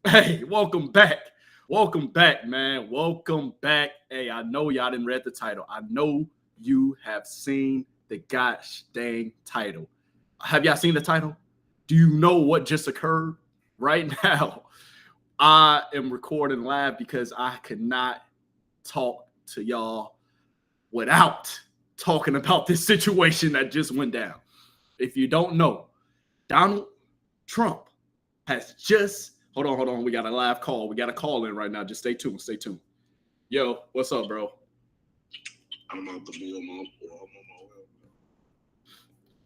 Hey, welcome back. Welcome back, man. Welcome back. Hey, I know y'all didn't read the title. I know you have seen the gosh dang title. Have y'all seen the title? Do you know what just occurred? Right now, I am recording live because I could not talk to y'all without talking about this situation that just went down. If you don't know, Donald Trump has just hold on. We got a live call. We got a call in right now. Just stay tuned. Stay tuned. Yo, what's up, bro? I'm out to be on my way.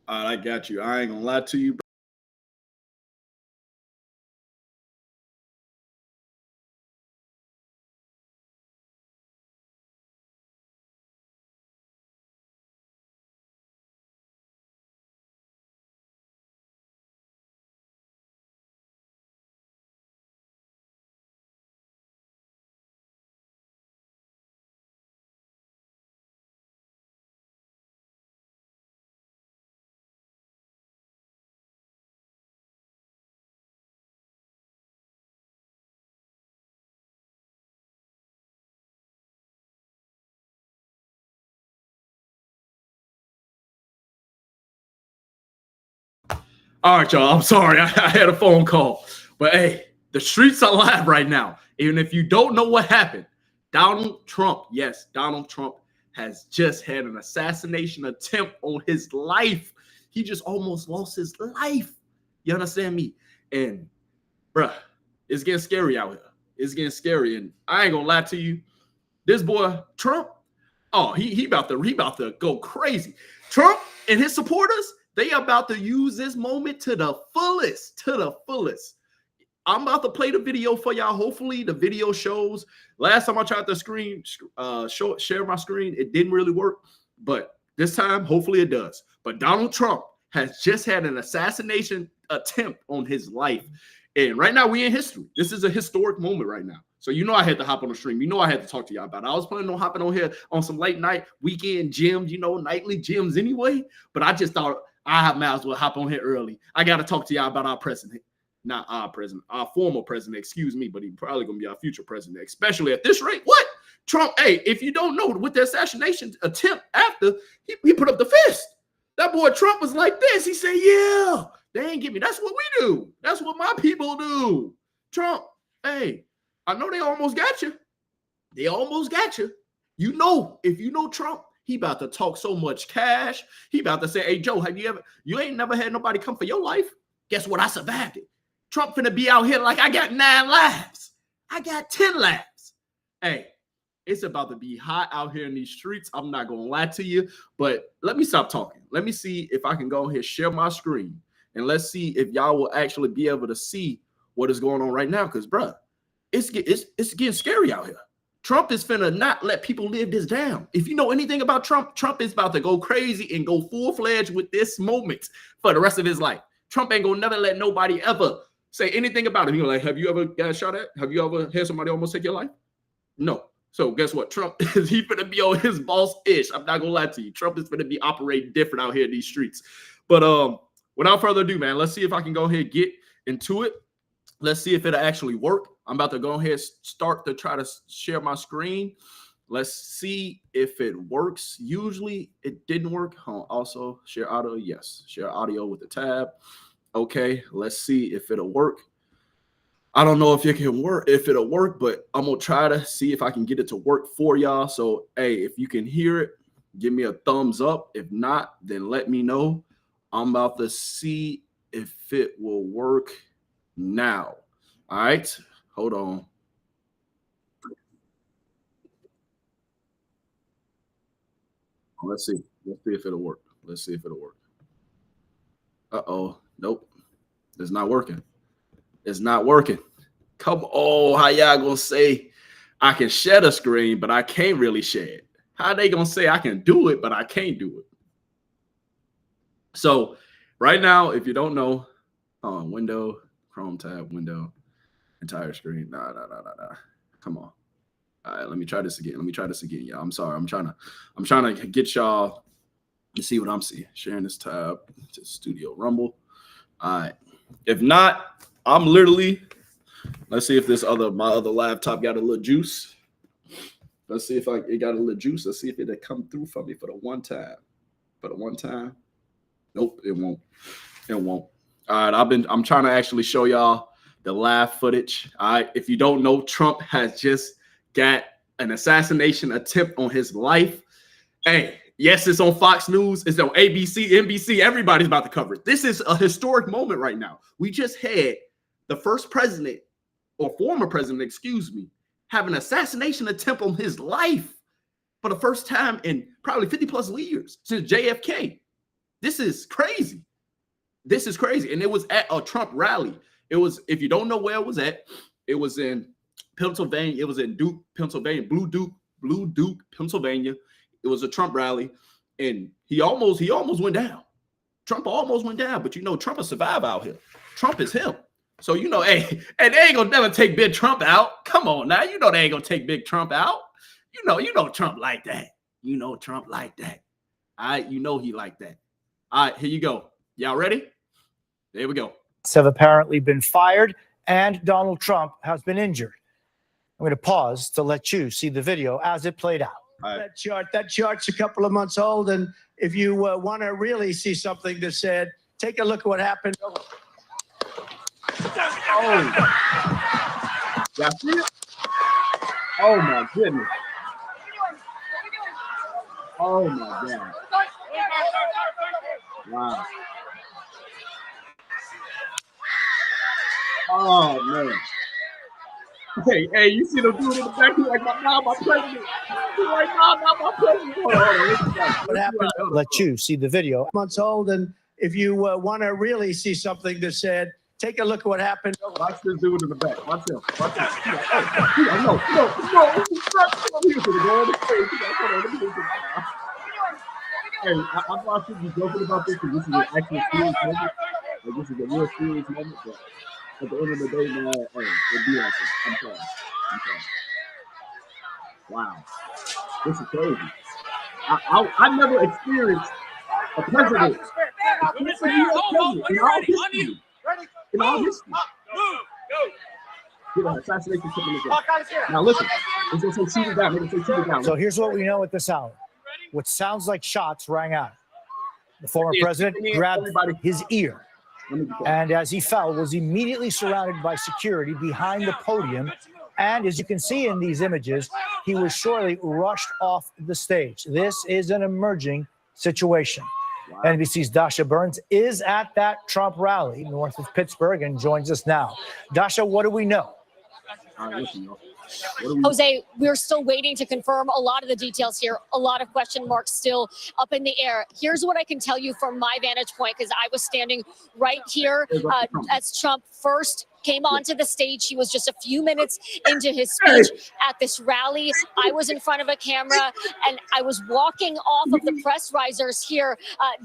All right, I got you. I ain't gonna lie to you, bro. All right, y'all. I'm sorry. I had a phone call. But hey, the streets are live right now. Even if you don't know what happened, Donald Trump, yes, Donald Trump has just had an assassination attempt on his life. He just almost lost his life. You understand me? And, bruh, it's getting scary out here. It's getting scary. And I ain't gonna lie to you. This boy, Trump, oh, he about to go crazy. Trump and his supporters, they about to use this moment to the fullest, I'm about to play the video for y'all. Hopefully the video shows. Last time I tried to share my screen, it didn't really work. But this time, hopefully it does. But Donald Trump has just had an assassination attempt on his life. And right now we in history. This is a historic moment right now. So you know I had to hop on the stream. You know I had to talk to y'all about it. I was planning on hopping on here on some late night weekend gyms, nightly gyms anyway. But I just thought I might as well hop on here early. I got to talk to y'all about our president. Not our president, our former president, excuse me, but he's probably going to be our future president, especially at this rate. What? Trump, hey, if you don't know, with the assassination attempt after, he put up the fist. That boy Trump was like this. He said, yeah, they ain't give me. That's what we do. That's what my people do. Trump, hey, I know they almost got you. They almost got you. You know, if you know Trump, he about to talk so much cash. He about to say, hey, Joe, you ain't never had nobody come for your life? Guess what? I survived it. Trump finna be out here like I got 9 lives. I got 10 lives. Hey, it's about to be hot out here in these streets. I'm not going to lie to you, but let me stop talking. Let me see if I can go ahead and share my screen, and let's see if y'all will actually be able to see what is going on right now, because, bruh, it's getting scary out here. Trump is finna not let people live this down. If you know anything about Trump, Trump is about to go crazy and go full-fledged with this moment for the rest of his life. Trump ain't gonna never let nobody ever say anything about him. He's like, have you ever got shot at? Have you ever had somebody almost take your life? No. So guess what? Trump is finna be on his boss-ish. I'm not gonna lie to you. Trump is finna be operating different out here in these streets. But without further ado, man, let's see if I can go ahead and get into it. Let's see if it'll actually work. I'm about to go ahead and start to try to share my screen. Let's see if it works. Usually it didn't work. Also, share audio. Yes, share audio with the tab. Okay, let's see if it'll work. I don't know if it'll work, but I'm gonna try to see if I can get it to work for y'all. So, hey, if you can hear it, give me a thumbs up. If not, then let me know. I'm about to see if it will work now. All right, hold on. Let's see if it'll work. Uh-oh. Nope. It's not working. Come on. How y'all gonna say I can share the screen, but I can't really share it? How they gonna say I can do it, but I can't do it? So right now, if you don't know, window, Chrome tab, window, entire screen. Nah. Come on. All right, let me try this again. Y'all. I'm sorry. I'm trying to get y'all to see what I'm seeing. Sharing this tab to Studio Rumble. All right. If not, I'm literally Let's see if my other laptop got a little juice. Let's see if it got a little juice. Let's see if it'll come through for me for the one time. Nope, it won't. It won't. All right, I'm trying to actually show y'all the live footage. All right, if you don't know, Trump has just got an assassination attempt on his life. Hey, yes, it's on Fox News. It's on ABC, NBC. Everybody's about to cover it. This is a historic moment right now. We just had the first president, or former president, excuse me, have an assassination attempt on his life for the first time in probably 50 plus years since JFK. This is crazy. This is crazy. And it was at a Trump rally. It was, if you don't know where it was at, it was in Pennsylvania. It was in Duke, Pennsylvania, Blue Duke, Pennsylvania. It was a Trump rally, and he almost went down. Trump almost went down, but you know, Trump will survive out here. Trump is him. So, you know, hey, and they ain't gonna never take Big Trump out. Come on now. You know they ain't gonna take Big Trump out. You know Trump like that. You know Trump like that. All right, you know he like that. All right, here you go. Y'all ready? There we go. Have apparently been fired, and Donald Trump has been injured. I'm going to pause to let you see the video as it played out. Right. That chart's a couple of months old, and if you want to really see something that's said, take a look at what happened. Oh, y'all see it? Oh my goodness! Oh my God! Wow! Oh man! Hey, you see the dude in the back? He's like, now my president. He's like, now my president. Hold on. What happened? Let you see the video. Months old, and if you want to really see something that's said, take a look at what happened. Watch this dude in the back. Watch him. Watch him. No. Hey, I'm watching you joking about this because this is an actual serious moment. Like, this is a real serious moment, but at the end of the day, man, hey, it'd be like this. I'm sorry. Wow. This is crazy. I never experienced a president. In all history. Get an assassination attempt. Now listen, it's going to say shoot it down. They're going to say shoot it down. So here's what we know at this hour. What sounds like shots rang out. The former president grabbed his ear, and as he fell, was immediately surrounded by security behind the podium. And as you can see in these images, he was shortly rushed off the stage. This is an emerging situation. Wow. NBC's Dasha Burns is at that Trump rally north of Pittsburgh and joins us now. Dasha, what do we know? Jose, we're still waiting to confirm a lot of the details here. A lot of question marks still up in the air. Here's what I can tell you from my vantage point, because I was standing right here as Trump first came onto the stage. He was just a few minutes into his speech at this rally. I was in front of a camera, and I was walking off of the press risers here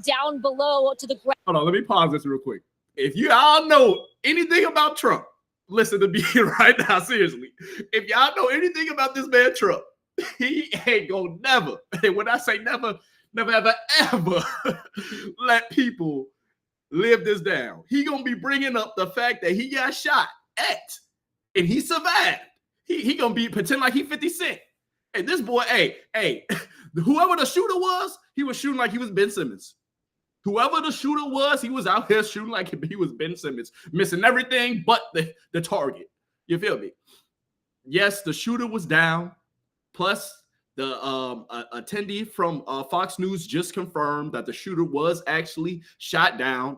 down below to the ground. Hold on, let me pause this real quick. If you all know anything about Trump, listen to me right now, seriously. If y'all know anything about this man Trump, he ain't gonna never, and when I say never, ever let people live this down. He gonna be bringing up the fact that he got shot at and he survived. He gonna be pretend like he 50 Cent. Hey, this boy, hey, whoever the shooter was, he was shooting like he was Ben Simmons. Whoever the shooter was, he was out here shooting like he was Ben Simmons, missing everything but the target. You feel me? Yes, the shooter was down. Plus, the attendee from Fox News just confirmed that the shooter was actually shot down.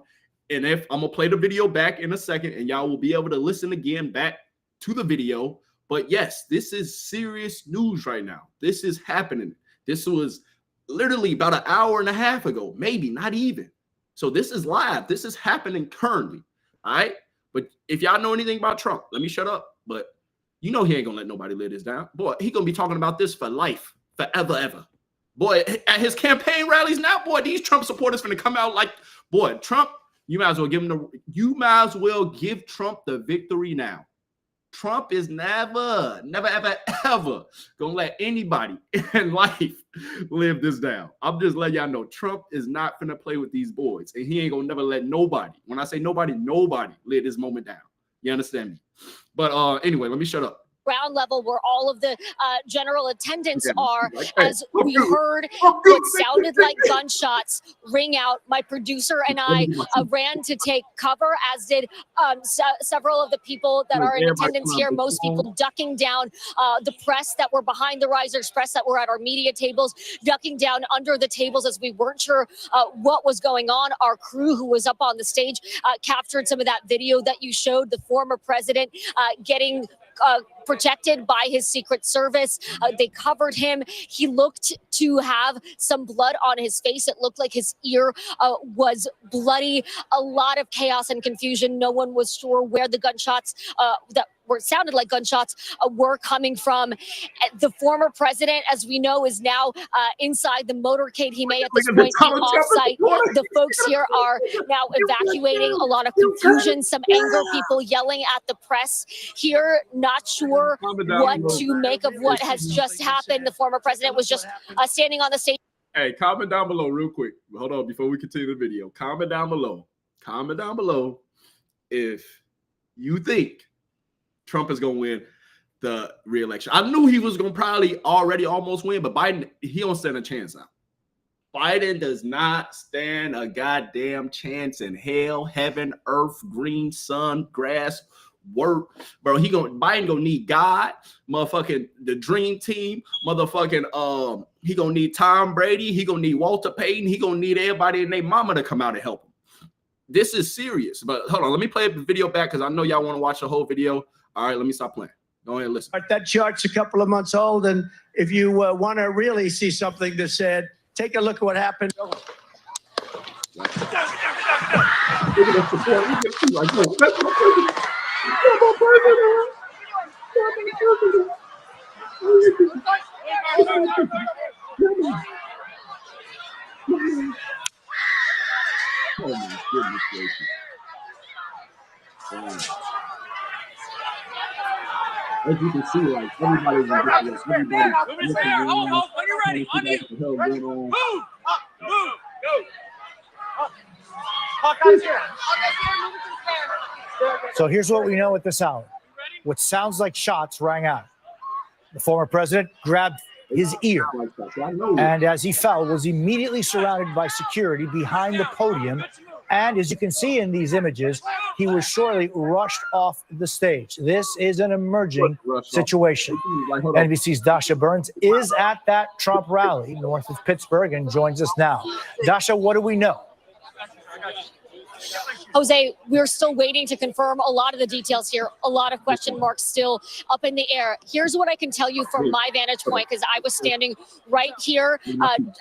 And if I'm going to play the video back in a second, and y'all will be able to listen again back to the video. But yes, this is serious news right now. This is happening. This was literally about an hour and a half ago, maybe not even. So this is live. This is happening currently. All right. But if y'all know anything about Trump, let me shut up. But you know he ain't gonna let nobody live this down. Boy, he gonna be talking about this for life, forever, ever. Boy, at his campaign rallies now, boy, these Trump supporters finna come out like, boy, Trump, you might as well give Trump the victory now. Trump is never, ever gonna let anybody in life live this down. I'm just letting y'all know Trump is not gonna play with these boys, and he ain't gonna never let nobody, when I say nobody, live this moment down. You understand me? But anyway, let me shut up. Ground level where all of the general attendants Yeah, are, like, hey, as we heard what sounded like gunshots ring out. My producer and I ran to take cover, as did several of the people that are in attendance here, most people ducking down, the press that were behind the risers, press that were at our media tables, ducking down under the tables as we weren't sure what was going on. Our crew who was up on the stage captured some of that video that you showed, the former president getting protected by his Secret Service. They covered him. He looked to have some blood on his face. It looked like his ear was bloody. A lot of chaos and confusion. No one was sure where the gunshots that sounded like gunshots were coming from. The former president, as we know, is now inside the motorcade. He may at this point be off-site. The folks here are now evacuating. A lot of confusion, some anger, people yelling at the press here, not sure what to make of what has just happened. The former president was just standing on the stage. Hey, comment down below real quick. Hold on, before we continue the video. Comment down below. Comment down below if you think Trump is going to win the re-election. I knew he was going to probably already almost win, but Biden, he don't stand a chance now. Biden does not stand a goddamn chance in hell, heaven, earth, green, sun, grass, work. Bro, Biden gonna need God, motherfucking the dream team, motherfucking he gonna need Tom Brady, he gonna need Walter Payton, he gonna need everybody and their mama to come out and help him. This is serious. But hold on, let me play the video back because I know y'all want to watch the whole video. All right, let me stop playing. Go ahead and listen. That chart's a couple of months old, and if you want to really see something that said, take a look at what happened. Oh my goodness gracious. As you can see, like everybody's like, everybody. Hold, when you're ready, on you. Move, go. So here's what we know at this hour. What sounds like shots rang out. The former president grabbed his ear, and as he fell, was immediately surrounded by security behind the podium. And as you can see in these images, he was shortly rushed off the stage. This is an emerging situation. NBC's Dasha Burns is at that Trump rally north of Pittsburgh and joins us now. Dasha, what do we know? Jose, we're still waiting to confirm a lot of the details here. A lot of question marks still up in the air. Here's what I can tell you from my vantage point, because I was standing right here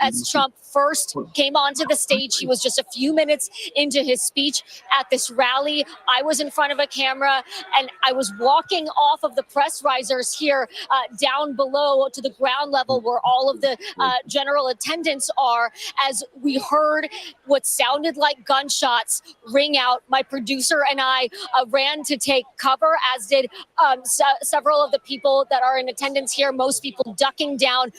as Trump first came onto the stage. He was just a few minutes into his speech at this rally. I was in front of a camera, and I was walking off of the press risers here down below to the ground level where all of the general attendants are, as we heard what sounded like gunshots ring out. My producer and I ran to take cover, as did several of the people that are in attendance here, most people ducking down,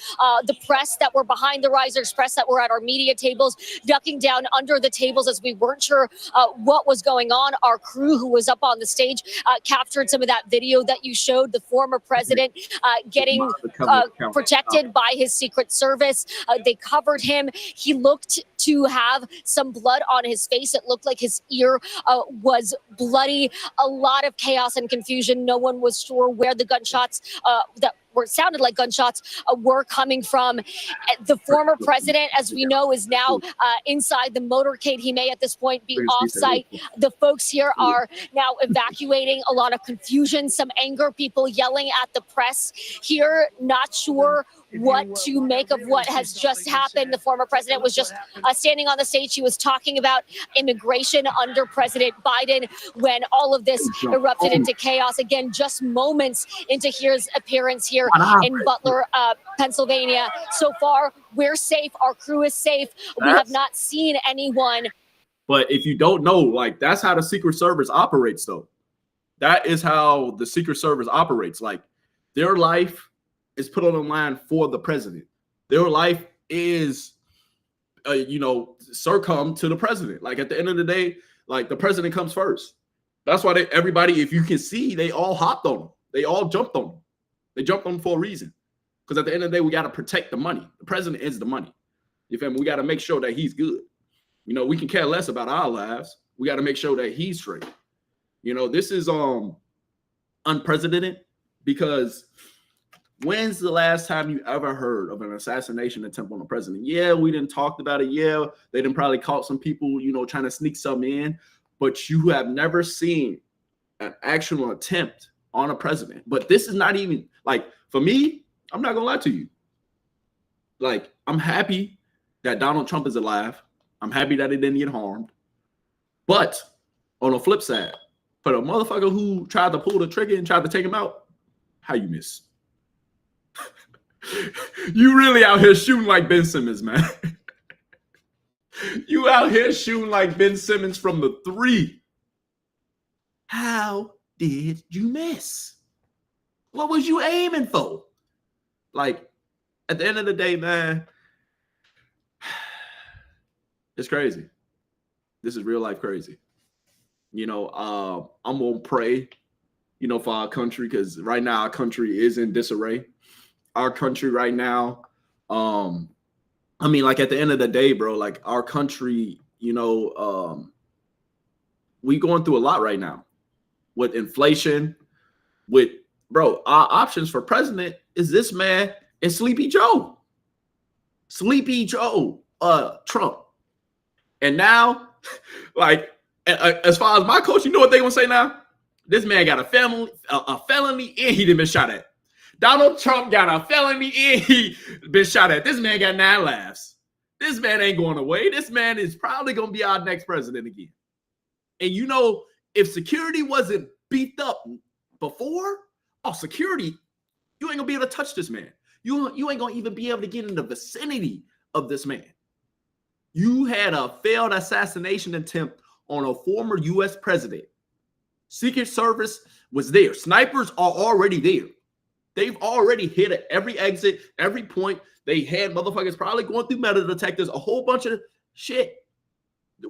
the press that were behind the risers, press that were at our media tables, ducking down under the tables as we weren't sure what was going on. Our crew who was up on the stage captured some of that video that you showed, the former president getting protected by his Secret Service. They covered him. He looked to have some blood on his face. It looked like his ear was bloody. A lot of chaos and confusion. No one was sure where the gunshots sounded like gunshots were coming from. The former president, as we know, is now inside the motorcade. He may at this point be off-site. The folks here are now evacuating. A lot of confusion, some anger, people yelling at the press here, not sure what to make of what has just happened. The former president was just standing on the stage. He was talking about immigration under President Biden when all of this erupted into chaos. Again, just moments into his appearance here in Butler, Pennsylvania. So far, we're safe. Our crew is safe. We have not seen anyone. But if you don't know, like, that's how the Secret Service operates, though. That is how the Secret Service operates. Like, their life is put on the line for the president. Their life is, succumb to the president. Like, at the end of the day, like, the president comes first. That's why everybody, if you can see, they all hopped on him. They all jumped on him. They jumped on him for a reason. Because at the end of the day, we got to protect the money. The president is the money. You feel me? We got to make sure that he's good. You know, we can care less about our lives. We got to make sure that he's straight. You know, this is unprecedented, because when's the last time you ever heard of an assassination attempt on the president? Yeah, we didn't talk about it. Yeah, they didn't probably caught some people, you know, trying to sneak something in, but you have never seen an actual attempt on a president. But this is not even, like, for me, I'm not gonna lie to you. Like, I'm happy that Donald Trump is alive. I'm happy that he didn't get harmed. But on the flip side, for the motherfucker who tried to pull the trigger and tried to take him out, how you miss? You really out here shooting like Ben Simmons, man. You out here shooting like Ben Simmons from the 3. How did you miss? What was you aiming for? Like, at the end of the day, man, it's crazy. This is real life crazy. You know, I'm going to pray, you know, for our country, because right now our country is in disarray. Our country right now, I mean, like, at the end of the day, bro, like, our country, you know, we going through a lot right now with inflation, with, bro, our options for president is this man and Sleepy Joe. Trump. And now, like, as far as my coach, you know what they gonna say now? This man got a felony, and he done been shot at. Donald Trump got a felony, and he been shot at. This man got 9 lives. This man ain't going away. This man is probably gonna be our next president again. And you know, if security wasn't beefed up before, security, you ain't gonna be able to touch this man. You ain't gonna even be able to get in the vicinity of this man. You had a failed assassination attempt on a former U.S. president. Secret Service was there. Snipers are already there. They've already hit at every exit, every point. They had motherfuckers probably going through metal detectors, a whole bunch of shit.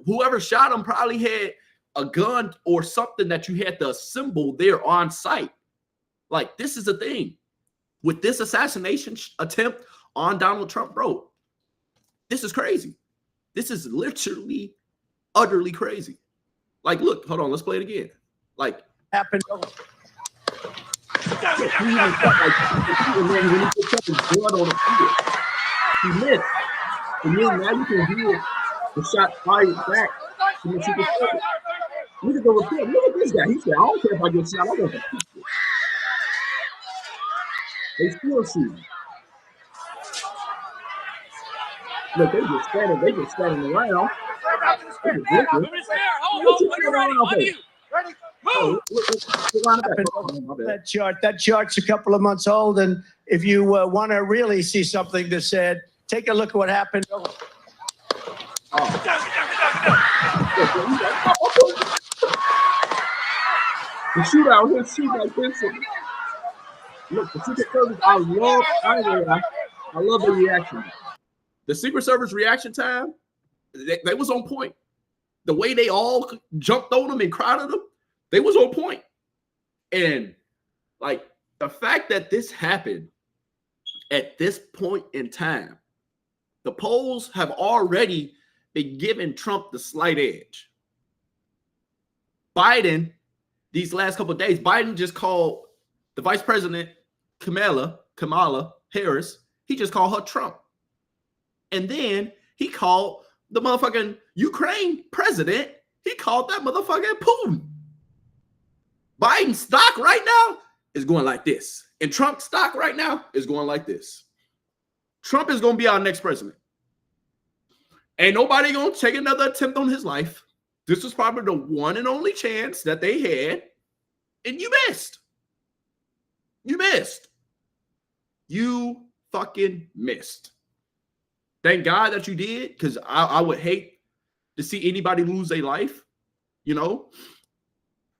Whoever shot him probably had a gun or something that you had to assemble there on site. Like, this is the thing. With this assassination attempt on Donald Trump, bro, this is crazy. This is literally, utterly crazy. Like, look, hold on, let's play it again. Like, happened. He missed. And then now you can hear the shot fired back from the Secret Service. Look at the report. Look at this guy. He said, I don't care if I get shot. I want to keep it. They still shoot. Look, they just standing around. That chart's a couple of months old, and if you want to really see something that said, take a look at what happened. The shootout here, shoot like this. Look, the Secret Service, I love the reaction. The Secret Service reaction time, they was on point. The way they all jumped on them and crowded them, they was on point. And like, the fact that this happened at this point in time, the polls have already been giving Trump the slight edge. Biden, these last couple of days, Biden just called the vice president, Kamala Harris, he just called her Trump. And then he called the motherfucking Ukraine president, he called that motherfucking Putin. Biden's stock right now is going like this. And Trump's stock right now is going like this. Trump is going to be our next president. Ain't nobody going to take another attempt on his life. This was probably the one and only chance that they had. And you missed. You missed. You fucking missed. Thank God that you did, because I would hate to see anybody lose their life, you know?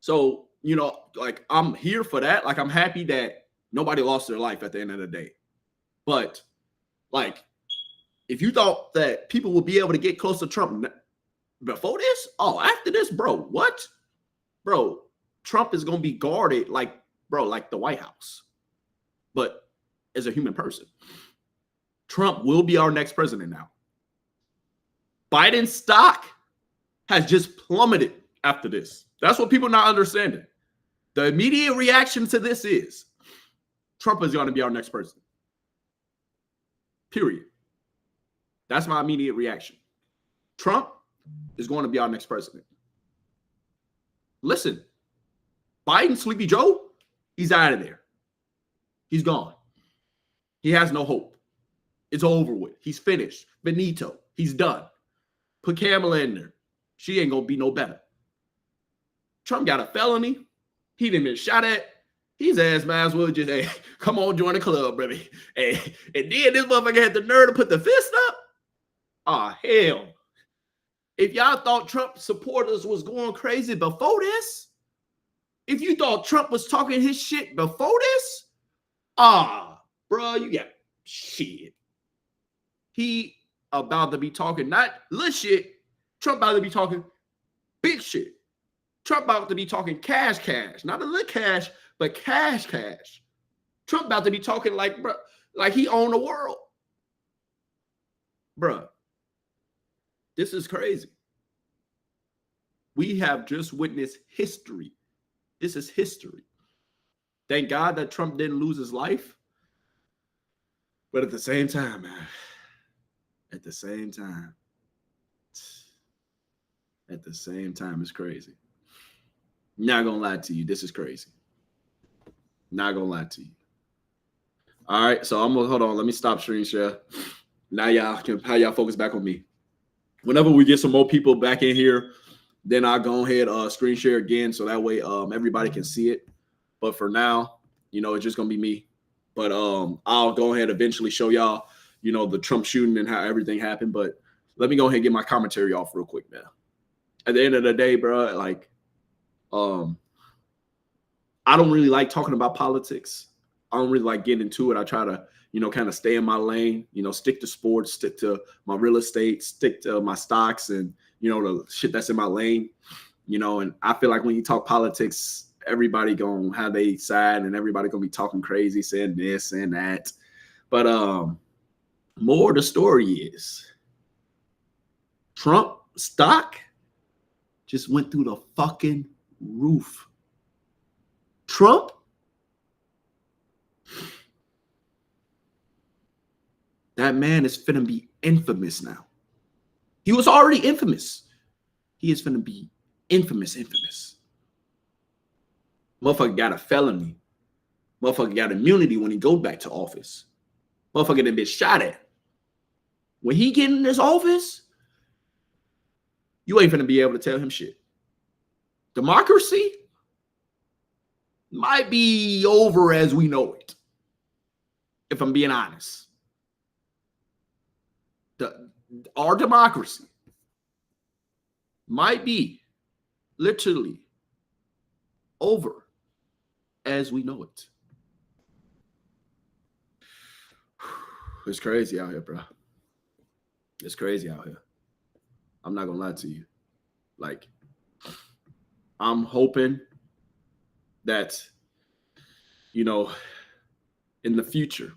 So, you know, like, I'm here for that. Like, I'm happy that nobody lost their life at the end of the day. But, like, if you thought that people would be able to get close to Trump before this, after this, bro, what? Bro, Trump is going to be guarded like, bro, like the White House, but as a human person. Trump will be our next president now. Biden's stock has just plummeted after this. That's what people are not understanding. The immediate reaction to this is Trump is going to be our next president. Period. That's my immediate reaction. Trump is going to be our next president. Listen, Biden, Sleepy Joe, he's out of there. He's gone. He has no hope. It's over with. He's finished. Benito, he's done. Put Kamala in there. She ain't going to be no better. Trump got a felony. He didn't been shot at. His ass might as well just, hey, come on, join the club, baby. Hey, and then this motherfucker had the nerve to put the fist up. Ah, hell. If y'all thought Trump supporters was going crazy before this, if you thought Trump was talking his shit before this, bro, you got shit. He about to be talking not little shit. Trump about to be talking big shit. Trump about to be talking cash. Not a little cash, but cash. Trump about to be talking like, bro, like he owned the world. Bro, this is crazy. We have just witnessed history. This is history. Thank God that Trump didn't lose his life. But at the same time, man, at the same time, it's crazy. Not gonna lie to you, this is crazy. Not gonna lie to you. All right, so I'm gonna hold on. Let me stop screen share. Now y'all can how y'all focus back on me. Whenever we get some more people back in here, then I'll go ahead screen share again so that way everybody can see it. But for now, you know, it's just gonna be me. But I'll go ahead eventually show y'all, you know, the Trump shooting and how everything happened. But let me go ahead and get my commentary off real quick, man. At the end of the day, bro, like, I don't really like talking about politics. I don't really like getting into it. I try to, you know, kind of stay in my lane, you know, stick to sports, stick to my real estate, stick to my stocks and, you know, the shit that's in my lane, you know, and I feel like when you talk politics, everybody gonna have they side and everybody gonna be talking crazy, saying this and that. But more the story is Trump stock just went through the fucking roof. Trump that man is finna be infamous now. He was already infamous. He is finna be infamous. Motherfucker got a felony. Motherfucker got immunity when he goes back to office. Motherfucker done been shot at. When he get in this office, you ain't finna be able to tell him shit. Democracy might be over as we know it, if I'm being honest. Our democracy might be literally over as we know it. It's crazy out here, bro. It's crazy out here. I'm not gonna lie to you. Like, I'm hoping that, you know, in the future,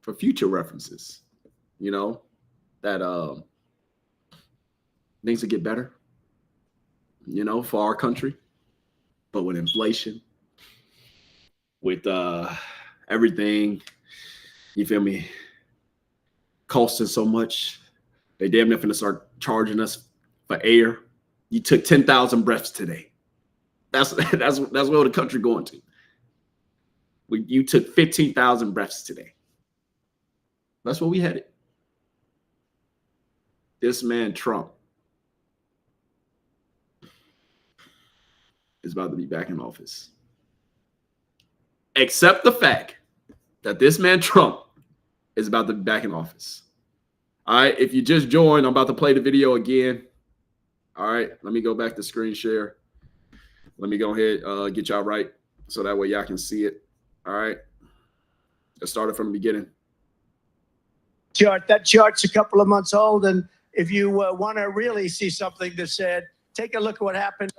for future references, you know, that things will get better, you know, for our country. But with inflation, with everything, you feel me, costing so much, they damn near finna start charging us for air. You took 10,000 breaths today. That's where the country going to. You took 15,000 breaths today. That's where we headed. This man Trump is about to be back in office. Accept the fact that this man Trump is about to be back in office. All right, if you just joined, I'm about to play the video again. All right, let me go back to screen share. Let me go ahead, get y'all right so that way y'all can see it. All right, let's start it from the beginning. That chart's a couple of months old, and if you want to really see something that said, take a look at what happened.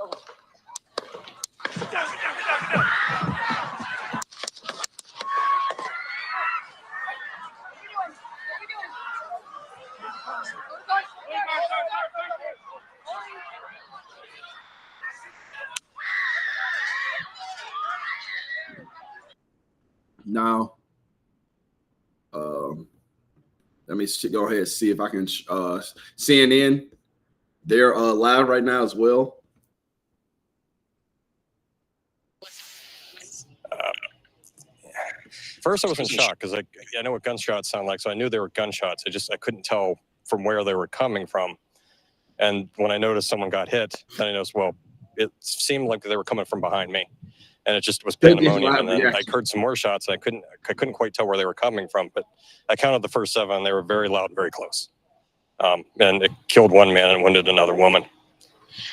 Now, let me go ahead and see if I can. CNN, they're live right now as well. First, I was in shock because I know what gunshots sound like, so I knew they were gunshots. I couldn't tell from where they were coming from. And when I noticed someone got hit, then I noticed, well, it seemed like they were coming from behind me, and it just was pandemonium. And then I heard some more shots. I couldn't quite tell where they were coming from, but I counted the first 7. They were very loud, very close, and it killed one man and wounded another woman.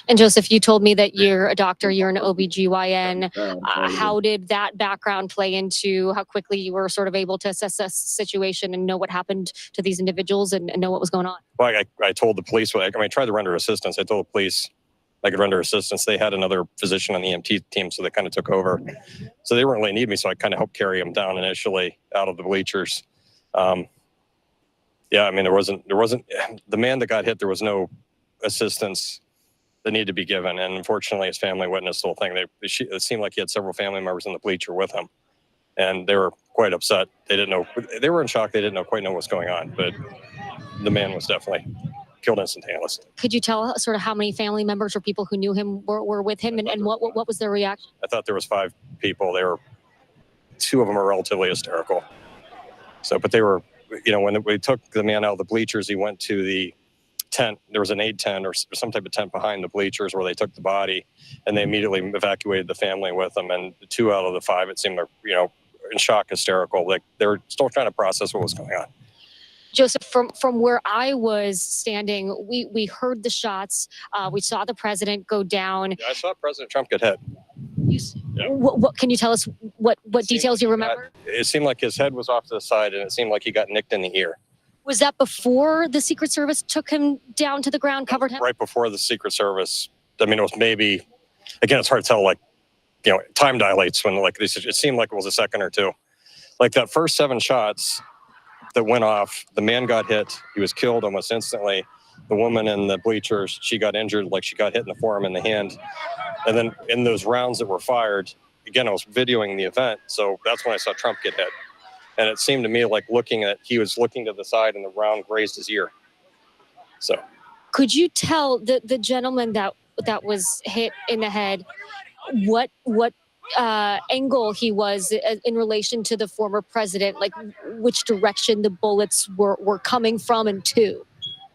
And Joseph, you told me that you're a doctor, you're an OBGYN. How did that background play into how quickly you were sort of able to assess the situation and know what happened to these individuals and know what was going on? Well, I told the police, I tried to render assistance. I told the police I could render assistance. They had another physician on the EMT team, so they kind of took over. So they didn't really need me, so I kind of helped carry them down initially out of the bleachers. Yeah, I mean, there wasn't, the man that got hit, there was no assistance that needed to be given. And unfortunately, his family witnessed the whole thing. It seemed like he had several family members in the bleacher with him, and they were quite upset. They didn't know, they were in shock. They didn't quite know what's going on, but the man was definitely killed instantaneously. Could you tell us sort of how many family members or people who knew him were with him, and what was their reaction? I thought there was 5 people. 2 of them were relatively hysterical. So, but they were, when we took the man out of the bleachers, he went to the tent. There was an aid tent or some type of tent behind the bleachers where they took the body, and they immediately evacuated the family with them. And 2 out of the 5, it seemed, in shock, hysterical. Like they were still trying to process what was going on. Joseph, from where I was standing, we heard the shots. We saw the president go down. Yeah, I saw President Trump get hit. Yeah. What can you tell us? What details you remember? It seemed like his head was off to the side, and it seemed like he got nicked in the ear. Was that before the Secret Service took him down to the ground, covered him? Right before the Secret Service. I mean, it was maybe, again, it's hard to tell, time dilates when, it seemed like it was a second or 2. Like that first 7 shots that went off, the man got hit. He was killed almost instantly. The woman in the bleachers, she got injured, she got hit in the forearm and the hand. And then in those rounds that were fired, again, I was videoing the event, so that's when I saw Trump get hit. And it seemed to me like he was looking to the side and the round grazed his ear. So, could you tell the gentleman that was hit in the head what angle he was in relation to the former president, like which direction the bullets were coming from and to?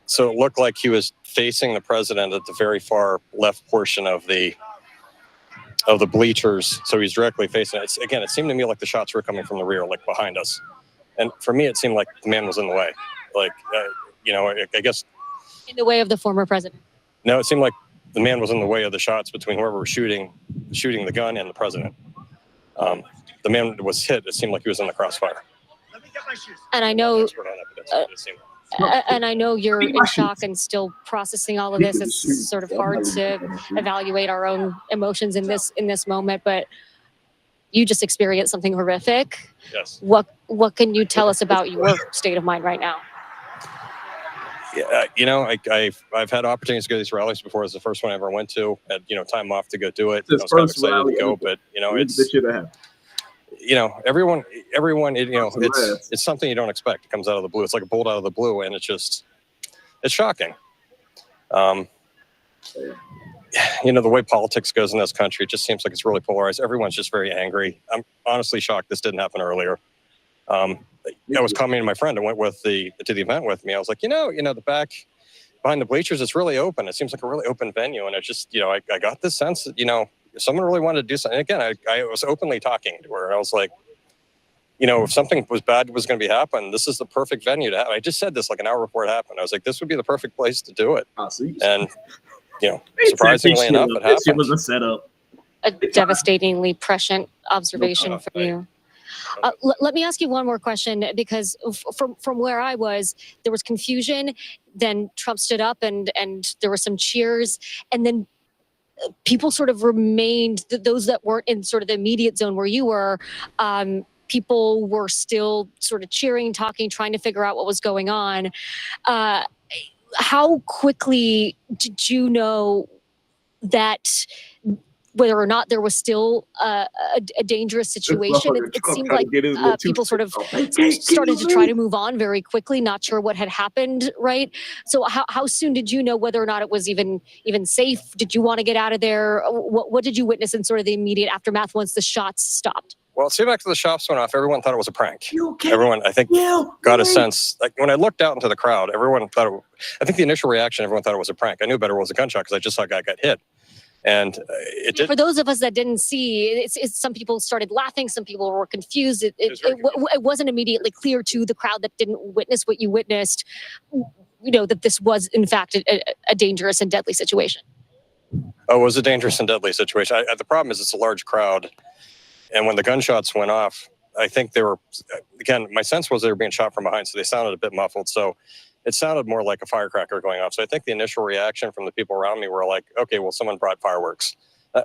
So it looked like he was facing the president at the very far left portion of the bleachers. So he's directly facing it. Again, it seemed to me like the shots were coming from the rear, like behind us. And for me, it seemed like the man was in the way. I guess. In the way of the former president? No, it seemed like the man was in the way of the shots between whoever was shooting the gun and the president. The man was hit. It seemed like he was in the crossfire. And I know, you're in shock and still processing all of this. It's sort of hard to evaluate our own emotions in this moment, but you just experienced something horrific. Yes. What can you tell us about your state of mind right now? Yeah, I've had opportunities to go to these rallies before. It's the first one I ever went to. Had time off to go do it. It's I was kind of excited to go, but everyone, it's something you don't expect. It comes out of the blue. It's like a bolt out of the blue, and it's shocking. The way politics goes in this country, it just seems like it's really polarized. Everyone's just very angry. I'm honestly shocked this didn't happen earlier. I was coming to my friend and went to the event with me. I was like, the back behind the bleachers, it's really open. It seems like a really open venue. And it just, I got this sense that, if someone really wanted to do something, again, I was openly talking to her. I was like, if something bad was going to be happening, this is the perfect venue to have. I just said this like an hour before it happened. I was like, this would be the perfect place to do it. And, surprisingly enough, it happened. It was a setup. A devastatingly prescient observation from you. Let me ask you one more question, because from where I was, there was confusion. Then Trump stood up and there were some cheers. And then people sort of remained, those that weren't in sort of the immediate zone where you were, people were still sort of cheering, talking, trying to figure out what was going on. How quickly did you know that whether or not there was still a dangerous situation? It seemed like people sort of started to try to move on very quickly, not sure what had happened, right? So how soon did you know whether or not it was even safe? Did you want to get out of there? What did you witness in sort of the immediate aftermath once the shots stopped? Well, see, after the shots went off, everyone thought it was a prank. Everyone, I think, got a sense. Like when I looked out into the crowd, everyone thought I think the initial reaction, everyone thought it was a prank. I knew better it was a gunshot because I just saw a guy get hit. And it did. For those of us that didn't see, it's some people started laughing, some people were confused. It wasn't immediately clear to the crowd that didn't witness what you witnessed, that this was in fact a dangerous and deadly situation. Oh, it was a dangerous and deadly situation. The problem is it's a large crowd. And when the gunshots went off, I think they were, again, my sense was they were being shot from behind, so they sounded a bit muffled. So it sounded more like a firecracker going off. So I think the initial reaction from the people around me were like, okay, well, someone brought fireworks.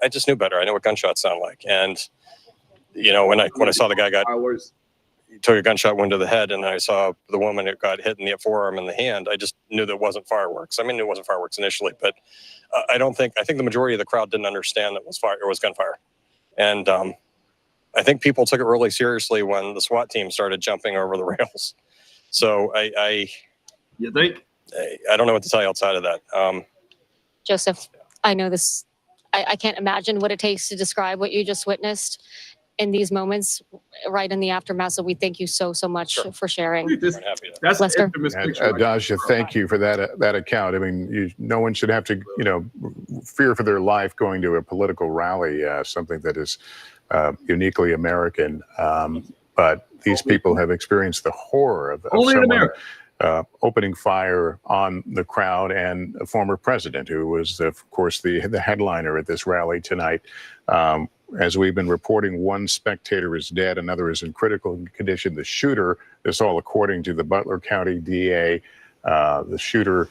I just knew better. I know what gunshots sound like. And, when I saw the guy took a gunshot wound to the head, and I saw the woman who got hit in the forearm and the hand, I just knew that it wasn't fireworks. I mean, it wasn't fireworks initially, but I think the majority of the crowd didn't understand that it was gunfire. And I think people took it really seriously when the SWAT team started jumping over the rails. So you think? I don't know what to tell you outside of that. Joseph, I know this. I can't imagine what it takes to describe what you just witnessed in these moments, right in the aftermath. So we thank you so much for sharing. That's Lester. Dasha, thank you for that account. I mean, no one should have to, fear for their life going to a political rally, something that is uniquely American. But these people have experienced the horror of someone opening fire on the crowd, and a former president who was, of course, the headliner at this rally tonight. As we've been reporting, one spectator is dead, another is in critical condition. The shooter, this all according to the Butler County DA, the shooter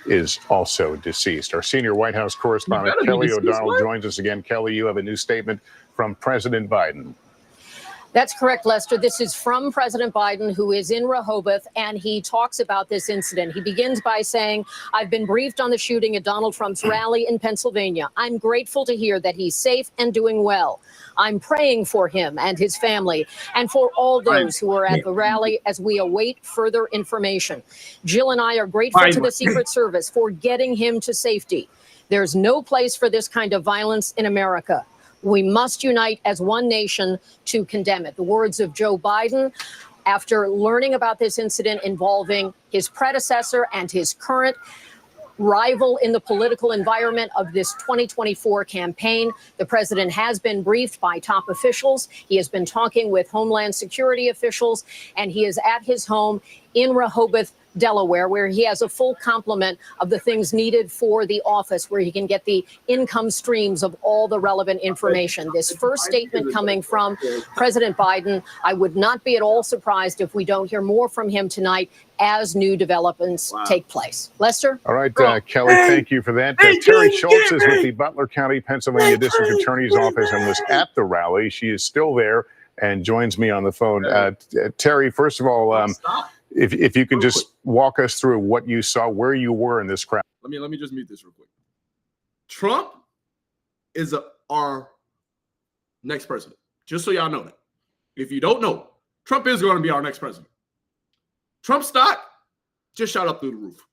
is also deceased. Our senior White House correspondent, Kelly O'Donnell, joins us again. Kelly, you have a new statement from President Biden. That's correct, Lester. This is from President Biden, who is in Rehoboth, and he talks about this incident. He begins by saying, I've been briefed on the shooting at Donald Trump's rally in Pennsylvania. I'm grateful to hear that he's safe and doing well. I'm praying for him and his family and for all those who are at the rally as we await further information. Jill and I are grateful to the Secret Service for getting him to safety. There's no place for this kind of violence in America. We must unite as one nation to condemn it. The words of Joe Biden after learning about this incident involving his predecessor and his current rival in the political environment of this 2024 campaign. The president has been briefed by top officials. He has been talking with Homeland Security officials, and he is at his home in Rehoboth, Delaware, where he has a full complement of the things needed for the office, where he can get the income streams of all the relevant information. This first statement coming from President Biden, I would not be at all surprised if we don't hear more from him tonight as new developments take place. Lester? All right, Kelly, thank you for that. Terry Schultz is with the Butler County, Pennsylvania District Attorney's Office and was at the rally. She is still there and joins me on the phone. Terry, first of all, if you can just walk us through what you saw, where you were in this crowd. Let me just mute this real quick. Trump is our next president. Just so y'all know that. If you don't know, Trump is going to be our next president. Trump stock just shot up through the roof.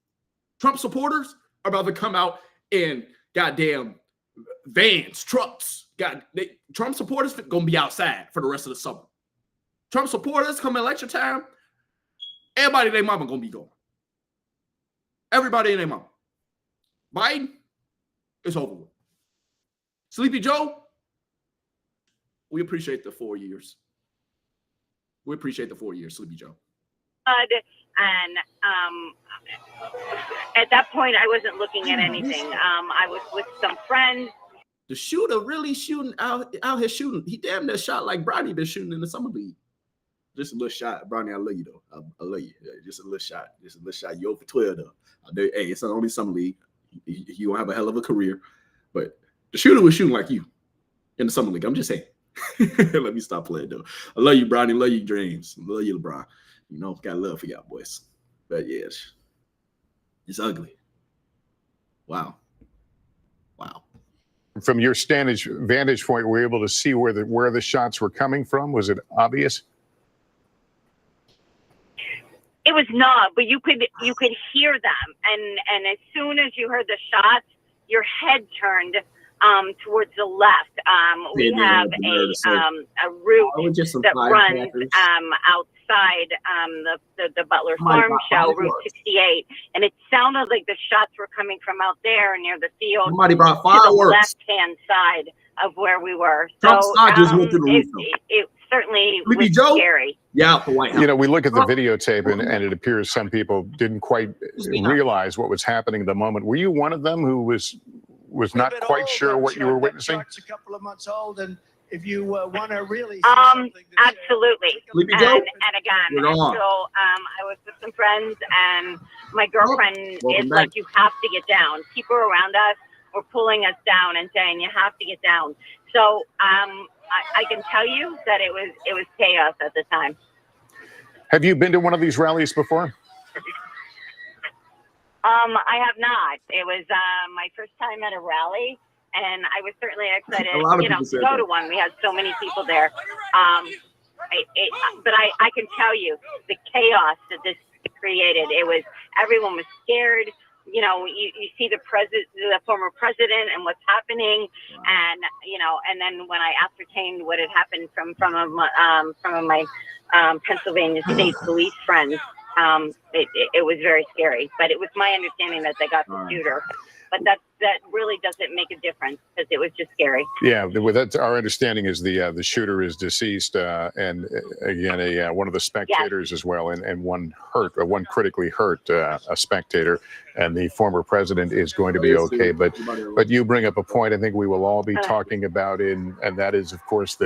Trump supporters are about to come out in goddamn vans, trucks. Trump supporters going to be outside for the rest of the summer. Trump supporters come election time. Everybody and their mama gonna be going. Everybody and their mama. Biden, it's over with. Sleepy Joe, we appreciate the 4 years. We appreciate the 4 years, Sleepy Joe. And at that point, I wasn't looking at anything. I was with some friends. The shooter really shooting out here shooting. He damn near shot like Bronny been shooting in the summer league. Just a little shot. Bronny, I love you, though. I love you. Just a little shot. Just a little shot. You over 12, though. Hey, it's only summer league. You gonna have a hell of a career. But The shooter was shooting like you in the summer league. I'm just saying. Let me stop playing though. I love you, Bronny. Love you, Dreams. Love you, LeBron. You know, got love for y'all boys. But yeah, it's ugly. Wow. Wow. From your vantage point, were you able to see where the shots were coming from? Was it obvious? It was not, but you could hear them, and as soon as you heard the shots, your head turned towards the left. We have a route that runs outside the Butler Farm show, Route 68, and it sounded like the shots were coming from out there near the field to the left-hand side of where we were. So it certainly was scary. Yeah, the White House. You know, we look at the videotape, and it appears some people didn't quite realize what was happening at the moment. Were you one of them who was not quite sure what you were witnessing? It's a couple of months old, and if you want to really see absolutely. And again, so I was with some friends, and my girlfriend is like, you have to get down. People around us were pulling us down and saying, you have to get down. So I can tell you that it was chaos at the time. Have you been to one of these rallies before? I have not. It was my first time at a rally, and I was certainly excited, to go to one. We had so many people there. But I can tell you the chaos that this created. Everyone was scared. You know, you see the former president and what's happening, and and then when I ascertained what had happened from some of my Pennsylvania State police friends, it was very scary. But it was my understanding that they got the shooter. But that really doesn't make a difference because it was just scary. Yeah, that's our understanding is the shooter is deceased, and again, one of the spectators as well, and one critically hurt, a spectator, and the former president is going to be okay. But you bring up a point I think we will all be talking about, and that is, of course,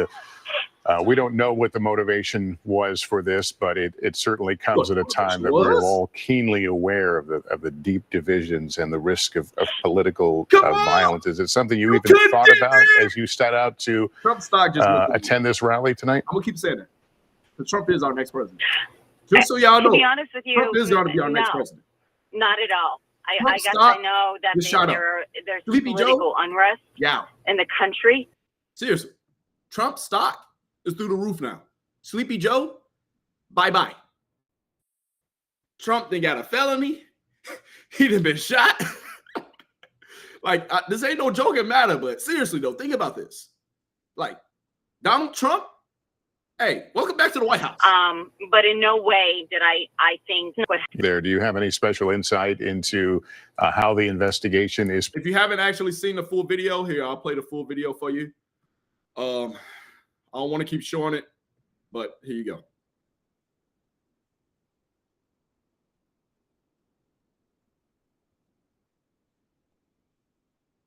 we don't know what the motivation was for this, but it certainly comes at a time that we're all keenly aware of the deep divisions and the risk of political violence. Is it something you even thought about as you set out to attend this rally tonight? I'm gonna keep saying that. But Trump is our next president. Just so y'all know, to be honest with you, Trump is going to be our next president. Not at all. I guess I know that there's political unrest in the country. Seriously, Trump's stock is through the roof now. Sleepy Joe, bye-bye. Trump then got a felony. He done been shot. This ain't no joking matter, but seriously though, think about this. Like, Donald Trump, hey, welcome back to the White House. But in no way did I think there. Do you have any special insight into how the investigation is? If you haven't actually seen the full video, here, I'll play the full video for you. I don't want to keep showing it, but here you go.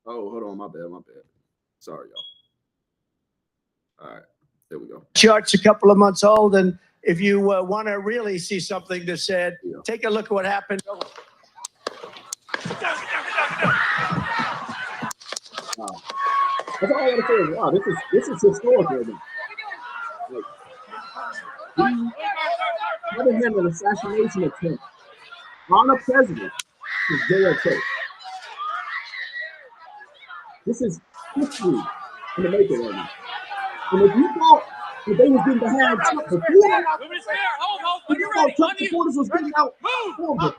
Oh, hold on. My bad. Sorry, y'all. All right. There we go. Chart's a couple of months old, and if you want to really see something that said, take a look at what happened. Wow. That's all I want to say is, wow, this is historic right now. Having an assassination attempt on a president is very okay. This is history in the making right now. And if you thought that they was getting behind Trump before, you thought Trump supporters was getting out before.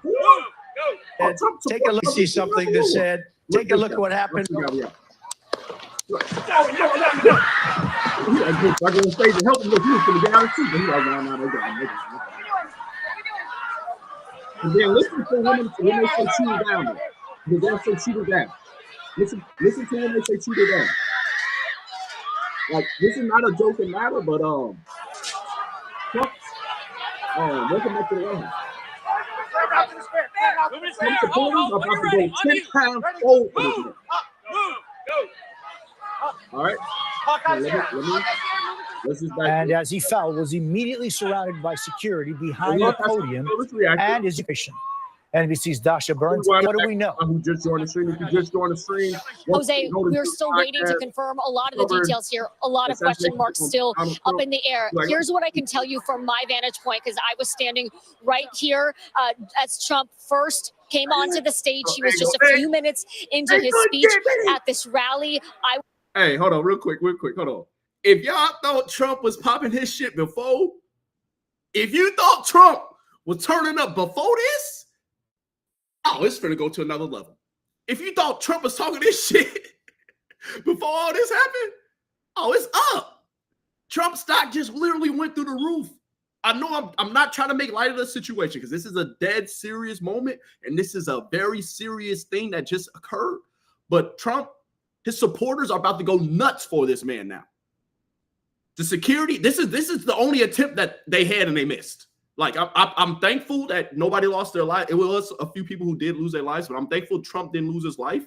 Take a look, see something that said, take a look at what happened. I go on stage and help him because he was going to get out of seat. And he's like, no, they got him. And then listen to him when they say shoot it down. Because they'll say shoot it down. Listen to when they say shoot it down. Like, this is not a joking matter, but Trump, welcome back to the White House. Trump supporters are about to go 10 times over. All right. And as he fell, was immediately surrounded by security behind the podium and his patient. NBC's Dasha Burns, what do we know? Who just joined the stream? If you just joined the stream, Jose, we're still waiting to confirm a lot of the details here. A lot of question marks still up in the air. Here's what I can tell you from my vantage point, because I was standing right here as Trump first came onto the stage. He was just a few minutes into his speech at this rally. Hey, hold on, real quick, hold on. If y'all thought Trump was popping his shit before, if you thought Trump was turning up before this, oh, it's gonna go to another level. If you thought Trump was talking this shit before all this happened, oh, it's up. Trump stock just literally went through the roof. I know I'm not trying to make light of the situation because this is a dead serious moment and this is a very serious thing that just occurred. But Trump, his supporters are about to go nuts for this man now. The security, this is the only attempt that they had and they missed. Like, I'm thankful that nobody lost their life. It was a few people who did lose their lives, but I'm thankful Trump didn't lose his life.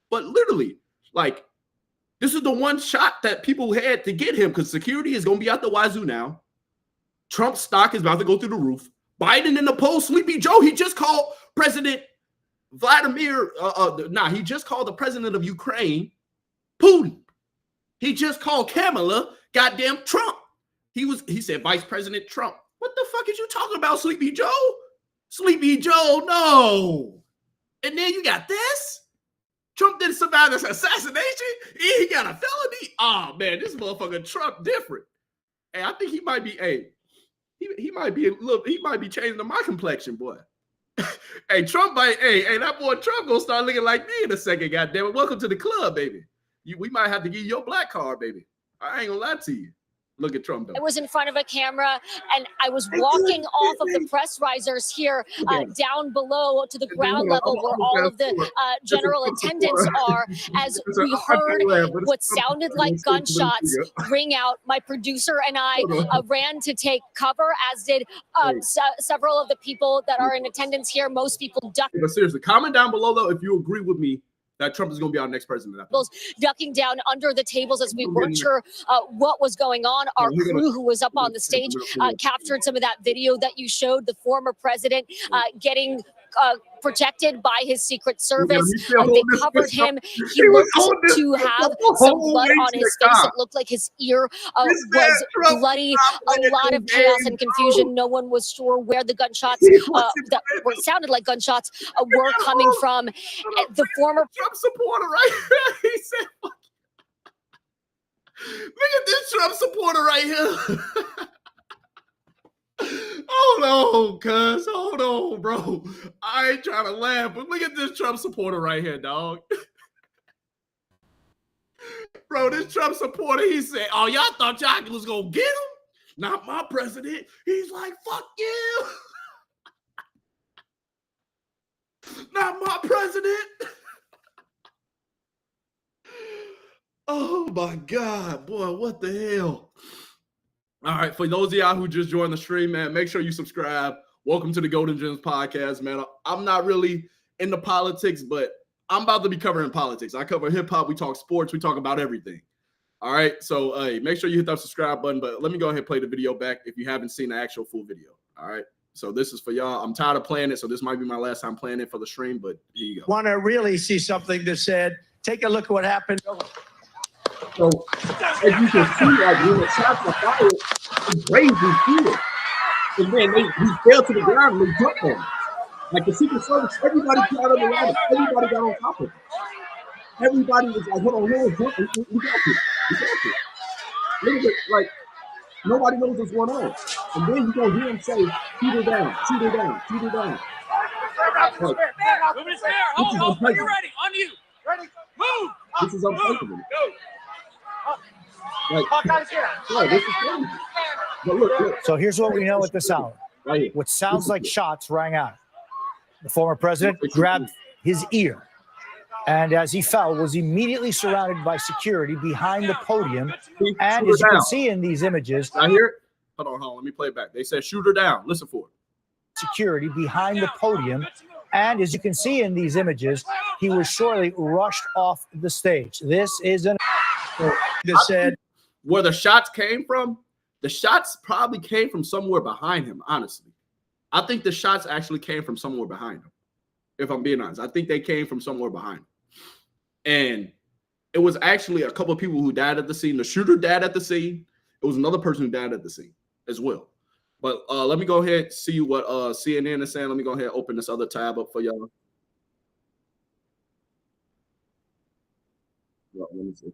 But literally, like, this is the one shot that people had to get him because security is going to be out the wazoo now. Trump's stock is about to go through the roof. Biden in the poll, Sleepy Joe, he just called President Vladimir, he just called the president of Ukraine, Putin. He just called Kamala, goddamn Trump. He said Vice President Trump. What the fuck is you talking about, Sleepy Joe? Sleepy Joe, no. And then you got this? Trump didn't survive this assassination? He got a felony? Oh, man, this motherfucker Trump different. Hey, I think he might be, he might be changing to my complexion, boy. Hey, Trump might, that boy Trump gonna start looking like me in a second, goddammit. Welcome to the club, baby. We might have to give you your black card, baby. I ain't gonna lie to you. Look at Trump, though. I was in front of a camera and I was walking off of the press risers here down below to the ground level where all of the general attendants are as we heard what sounded like gunshots ring out. My producer and I ran to take cover, as did several of the people that are in attendance here. Most people ducked. But seriously, comment down below, though, if you agree with me that Trump is going to be our next president. Ducking down under the tables as we weren't sure what was going on. Our crew who was up on the stage captured some of that video that you showed, the former president getting protected by his Secret Service. They covered him. He looked to have some blood on his face. It looked like his ear was bloody. A lot of chaos and confusion. No one was sure where the gunshots that sounded like gunshots were coming from. The former Trump supporter, right here. He said, look at this Trump supporter right here. Hold on, cuz. Hold on, bro. I ain't trying to laugh, but look at this Trump supporter right here, dog. Bro, this Trump supporter, he said, oh, y'all thought y'all was going to get him? Not my president. He's like, fuck you. Not my president. Oh, my God. Boy, what the hell? All right, for those of y'all who just joined the stream, man, make sure you subscribe. Welcome to the RellyGemz podcast, man. I'm not really into politics, but I'm about to be covering politics. I cover hip-hop, we talk sports, we talk about everything. All right, so make sure you hit that subscribe button, but let me go ahead and play the video back if you haven't seen the actual full video. All right, so this is for y'all. I'm tired of playing it, so this might be my last time playing it for the stream, but here you go. Want to really see something that said, take a look at what happened. So, as you can see, like when the shots were fired, it grazed his ear. And then he fell to the ground and they jumped on him. Like the Secret Service, everybody got on the ladder. Everybody got on top of him. Everybody was like, hold on, we got this. We got this. Look at it, like, nobody knows what's going on. And then you're going to hear him say, shoot her down, shoot her down, shoot her down. Like, Hold, are you ready? On you. Ready? Move. This is unthinkable. Go. Like, this is crazy. But look. So here's what we know at this hour. What sounds like shots rang out. The former president grabbed his ear, and as he fell, was immediately surrounded by security behind the podium. And as you can see in these images, I hear it. Hold on. Let me play it back. They said shoot her down. Listen for it. Security behind the podium. And as you can see in these images, he was shortly rushed off the stage. This is an that said where the shots came from. The shots probably came from somewhere behind him, honestly. I think the shots actually came from somewhere behind him. If I'm being honest, I think they came from somewhere behind him. And it was actually a couple of people who died at the scene. The shooter died at the scene. It was another person who died at the scene as well. But let me go ahead and see what CNN is saying. Let me go ahead and open this other tab up for y'all. Let me see.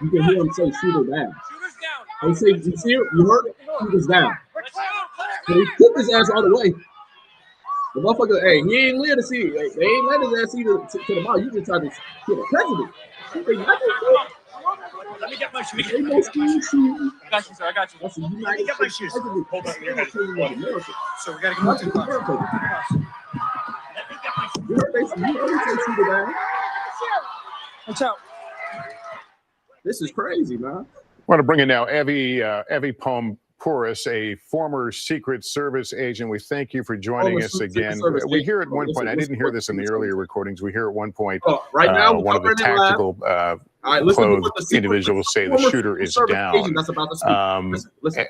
You can hear him say shooter down. They say, you see it? You heard it? Shooter's down. So he took his ass all the way. The motherfucker, hey, he ain't live to see it. They ain't let his ass see to the mouth. You just tried to kill the president. Let me get my shoes. Ain't no shoes. I got you, sir. I got you. Let me get my shoes. Hold on. So we gotta Come on to the car. You heard they say shooter down. Watch out. This is crazy, man. I want to bring in now Evie Pompouris, a former Secret Service agent. We thank you for joining us again. We hear at one point, I didn't hear this in the earlier recordings, we hear at one point right now, one of the tactical clothed individuals say the shooter is down.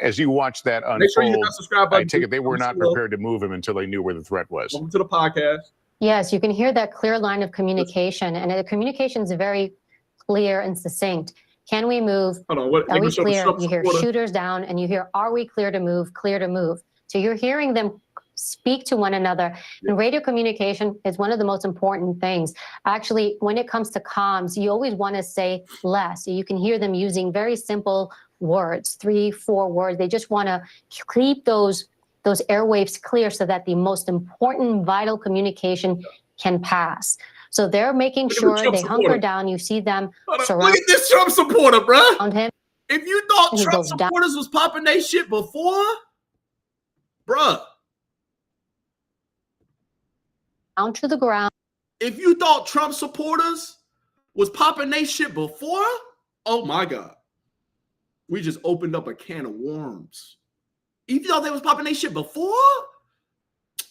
As you watch that unfold, I take it they were not prepared to move him until they knew where the threat was. Welcome to the podcast. Yes, you can hear that clear line of communication, and the communication is very clear and succinct. Can we move? Are we clear? You hear shooters down, and you hear, are we clear to move? Clear to move. So you're hearing them speak to one another. And radio communication is one of the most important things. Actually, when it comes to comms, you always want to say less. You can hear them using very simple words, 3-4 words. They just want to keep those airwaves clear so that the most important vital communication can pass. So they're making sure they hunker down. You see them surround. Look at this Trump supporter, bro. Him. If you thought Trump supporters was popping their shit before, bruh. Down to the ground. If you thought Trump supporters was popping their shit before, oh my God. We just opened up a can of worms. If you thought they was popping their shit before,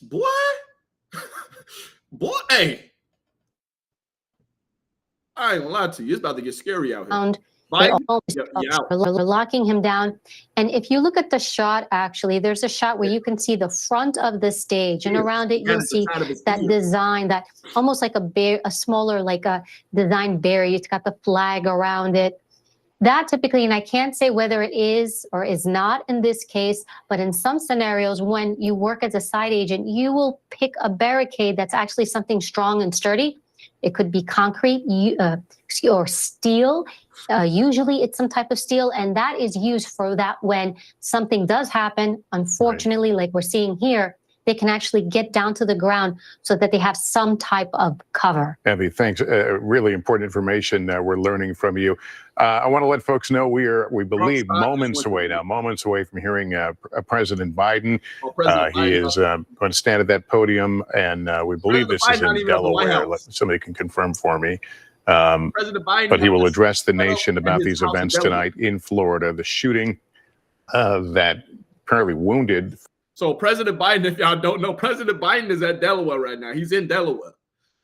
boy, boy, hey. I ain't gonna lie to you. It's about to get scary out here. They're locking him down. And if you look at the shot, actually, there's a shot where you can see the front of the stage, and around it, you'll see that design, that almost like a smaller, like a design barrier. It's got the flag around it. That typically, and I can't say whether it is or is not in this case, but in some scenarios, when you work as a side agent, you will pick a barricade that's actually something strong and sturdy. It could be concrete or steel. Usually it's some type of steel, and that is used for that when something does happen, unfortunately, like we're seeing here, they can actually get down to the ground so that they have some type of cover. Evie, thanks. Really important information we're learning from you. I want to let folks know we believe moments away from hearing President Biden. He is going to stand at that podium, and we believe this is in Delaware. Somebody can confirm for me. But he will address the nation about these events tonight in Florida. The shooting that apparently wounded. So President Biden, if y'all don't know, President Biden is at Delaware right now. He's in Delaware.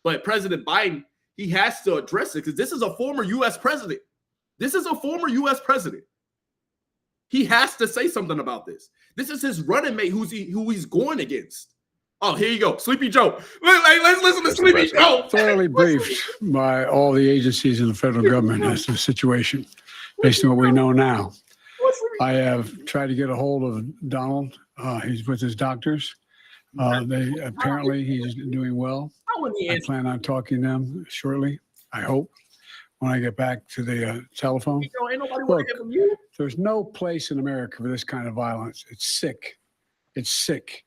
But President Biden, he has to address it because this is a former U.S. president. This is a former U.S. president. He has to say something about this. This is his running mate who he's going against. Oh, here you go. Sleepy Joe. Let's listen to Sleepy Joe. Thoroughly briefed by all the agencies in the federal government as to the situation based on what we know now. I have tried to get a hold of Donald. He's with his doctors. Apparently he's doing well. I plan on talking to them shortly, I hope, when I get back to the telephone. Look, there's no place in America for this kind of violence. It's sick. It's sick.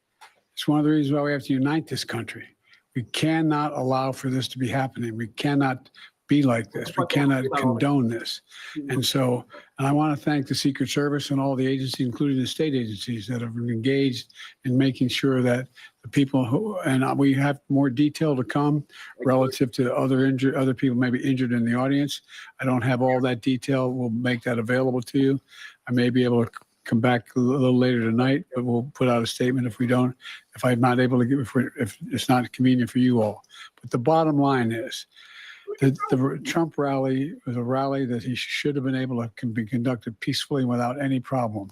It's one of the reasons why we have to unite this country. We cannot allow for this to be happening. We cannot be like this. We cannot condone this. And I want to thank the Secret Service and all the agencies, including the state agencies, that have engaged in making sure that the people who, and we have more detail to come relative to other people maybe injured in the audience. I don't have all that detail. We'll make that available to you. I may be able to come back a little later tonight, but we'll put out a statement if I'm not able to if it's not convenient for you all. But the bottom line is, The Trump rally was a rally that he should have been able to be conducted peacefully without any problem.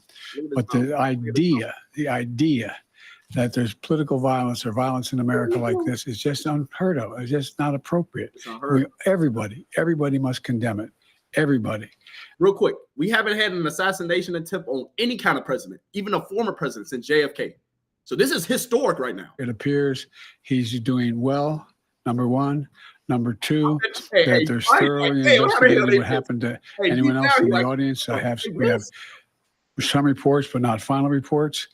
But the idea that there's political violence or violence in America like this is just unheard of. It's just not appropriate. Everybody must condemn it. Everybody. Real quick, we haven't had an assassination attempt on any kind of president, even a former president, since JFK. So this is historic right now. It appears he's doing well, number one. Number two, that there's thoroughly investigating what happened to anyone else in the audience. We have some reports, but not final reports.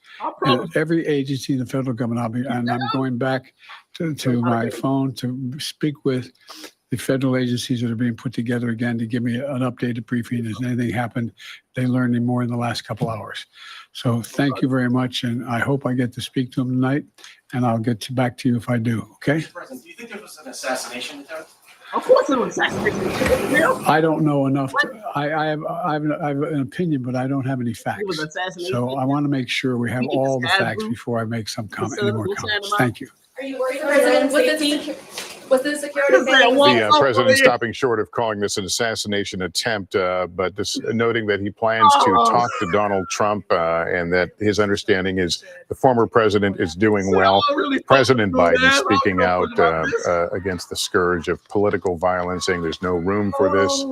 And every agency in the federal government, I'm going back to my phone to speak with the federal agencies that are being put together again to give me an updated briefing. Has anything happened? They learned any more in the last couple hours. So thank you very much, and I hope I get to speak to them tonight, and I'll get back to you if I do, okay? Mr. President, do you think there was an assassination attempt? Of course it was an assassination attempt. I don't know enough. I have an opinion, but I don't have any facts. It was assassination. So I want to make sure we have all the facts before I make some comment, any more comments. Thank you. Are you worried, President, with the security? The president stopping short of calling this an assassination attempt, but noting that he plans to talk to Donald Trump and that his understanding is the former president is doing well. President Biden speaking out against the scourge of political violence, saying there's no room for this.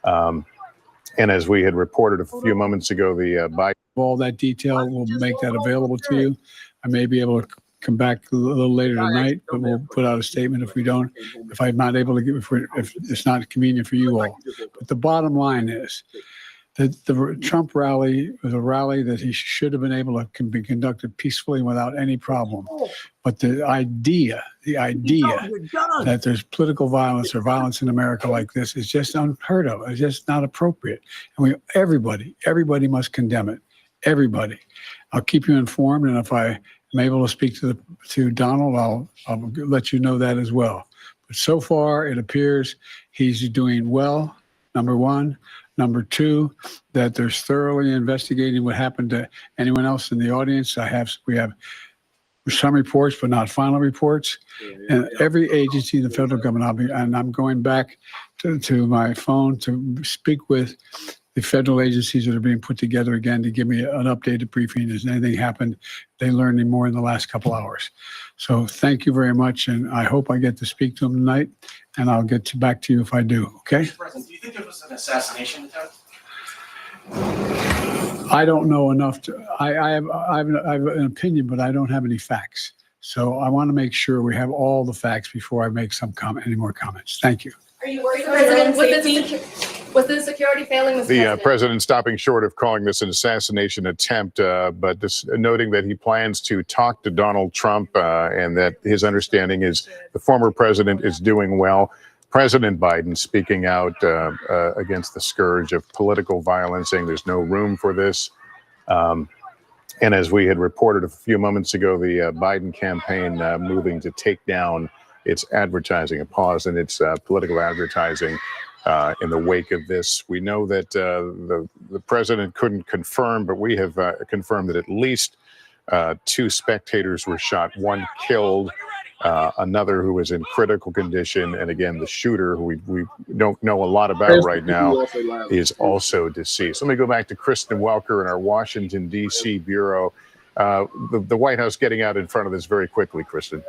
And as we had reported a few moments ago, the Biden. All that detail, we'll make that available to you. I may be able to come back a little later tonight, but we'll put out a statement if I'm not able to if it's not convenient for you all. But the bottom line is that the Trump rally was a rally that he should have been able to be conducted peacefully without any problem. But the idea that there's political violence or violence in America like this is just unheard of. It's just not appropriate. And everybody must condemn it. Everybody. I'll keep you informed, and if I'm able to speak to Donald, I'll let you know that as well. But so far, it appears he's doing well, number one. Number two, that there's thoroughly investigating what happened to anyone else in the audience. We have some reports, but not final reports. And every agency in the federal government, I'm going back to my phone to speak with the federal agencies that are being put together again to give me an updated briefing. Has anything happened? They learned any more in the last couple hours. So thank you very much, and I hope I get to speak to them tonight, and I'll get back to you if I do, okay? Mr. President, do you think there was an assassination attempt? I don't know enough. I have an opinion, but I don't have any facts. So I want to make sure we have all the facts before I make any more comments. Thank you. Are you worried, President, with the security failing? The president stopping short of calling this an assassination attempt, but noting that he plans to talk to Donald Trump and that his understanding is the former president is doing well. President Biden speaking out against the scourge of political violence, saying there's no room for this. And as we had reported a few moments ago, the Biden campaign moving to take down its advertising, a pause in its political advertising in the wake of this. We know that the president couldn't confirm, but we have confirmed that at least 2 spectators were shot, 1 killed, another who was in critical condition, and again, the shooter, who we don't know a lot about right now, is also deceased. Let me go back to Kristen Welker in our Washington, D.C. bureau. The White House getting out in front of this very quickly, Kristen.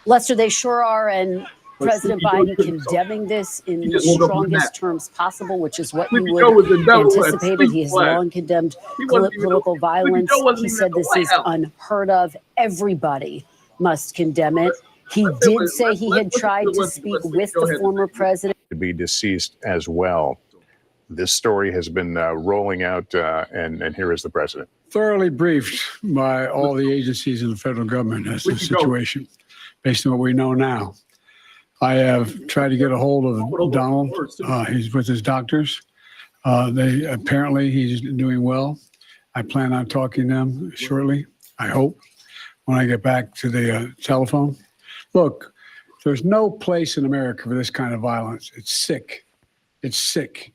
Lester, they sure are, and President Biden condemning this in the strongest terms possible, which is what you would anticipate. He has long condemned political violence. He said this is unheard of. Everybody must condemn it. He did say he had tried to speak with the former president. To be deceased as well. This story has been rolling out, and here is the president. Thoroughly briefed by all the agencies in the federal government as to the situation. Based on what we know now, I have tried to get a hold of Donald. He's with his doctors. Apparently he's doing well. I plan on talking to them shortly, I hope, when I get back to the telephone. Look, there's no place in America for this kind of violence. It's sick. It's sick.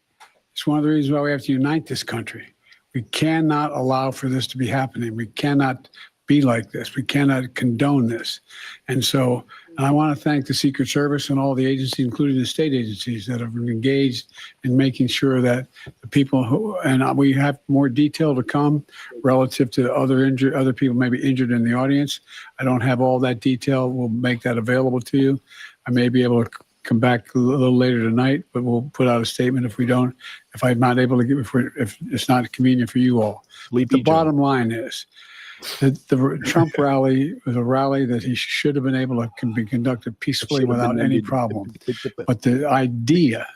It's one of the reasons why we have to unite this country. We cannot allow for this to be happening. We cannot be like this. We cannot condone this. And so I want to thank the Secret Service and all the agencies, including the state agencies, that have been engaged in making sure that the people who, and we have more detail to come relative to other people maybe injured in the audience. I don't have all that detail. We'll make that available to you. I may be able to come back a little later tonight, but we'll put out a statement if I'm not able to give, if it's not convenient for you all. The bottom line is that the Trump rally was a rally that he should have been able to be conducted peacefully without any problem. But the idea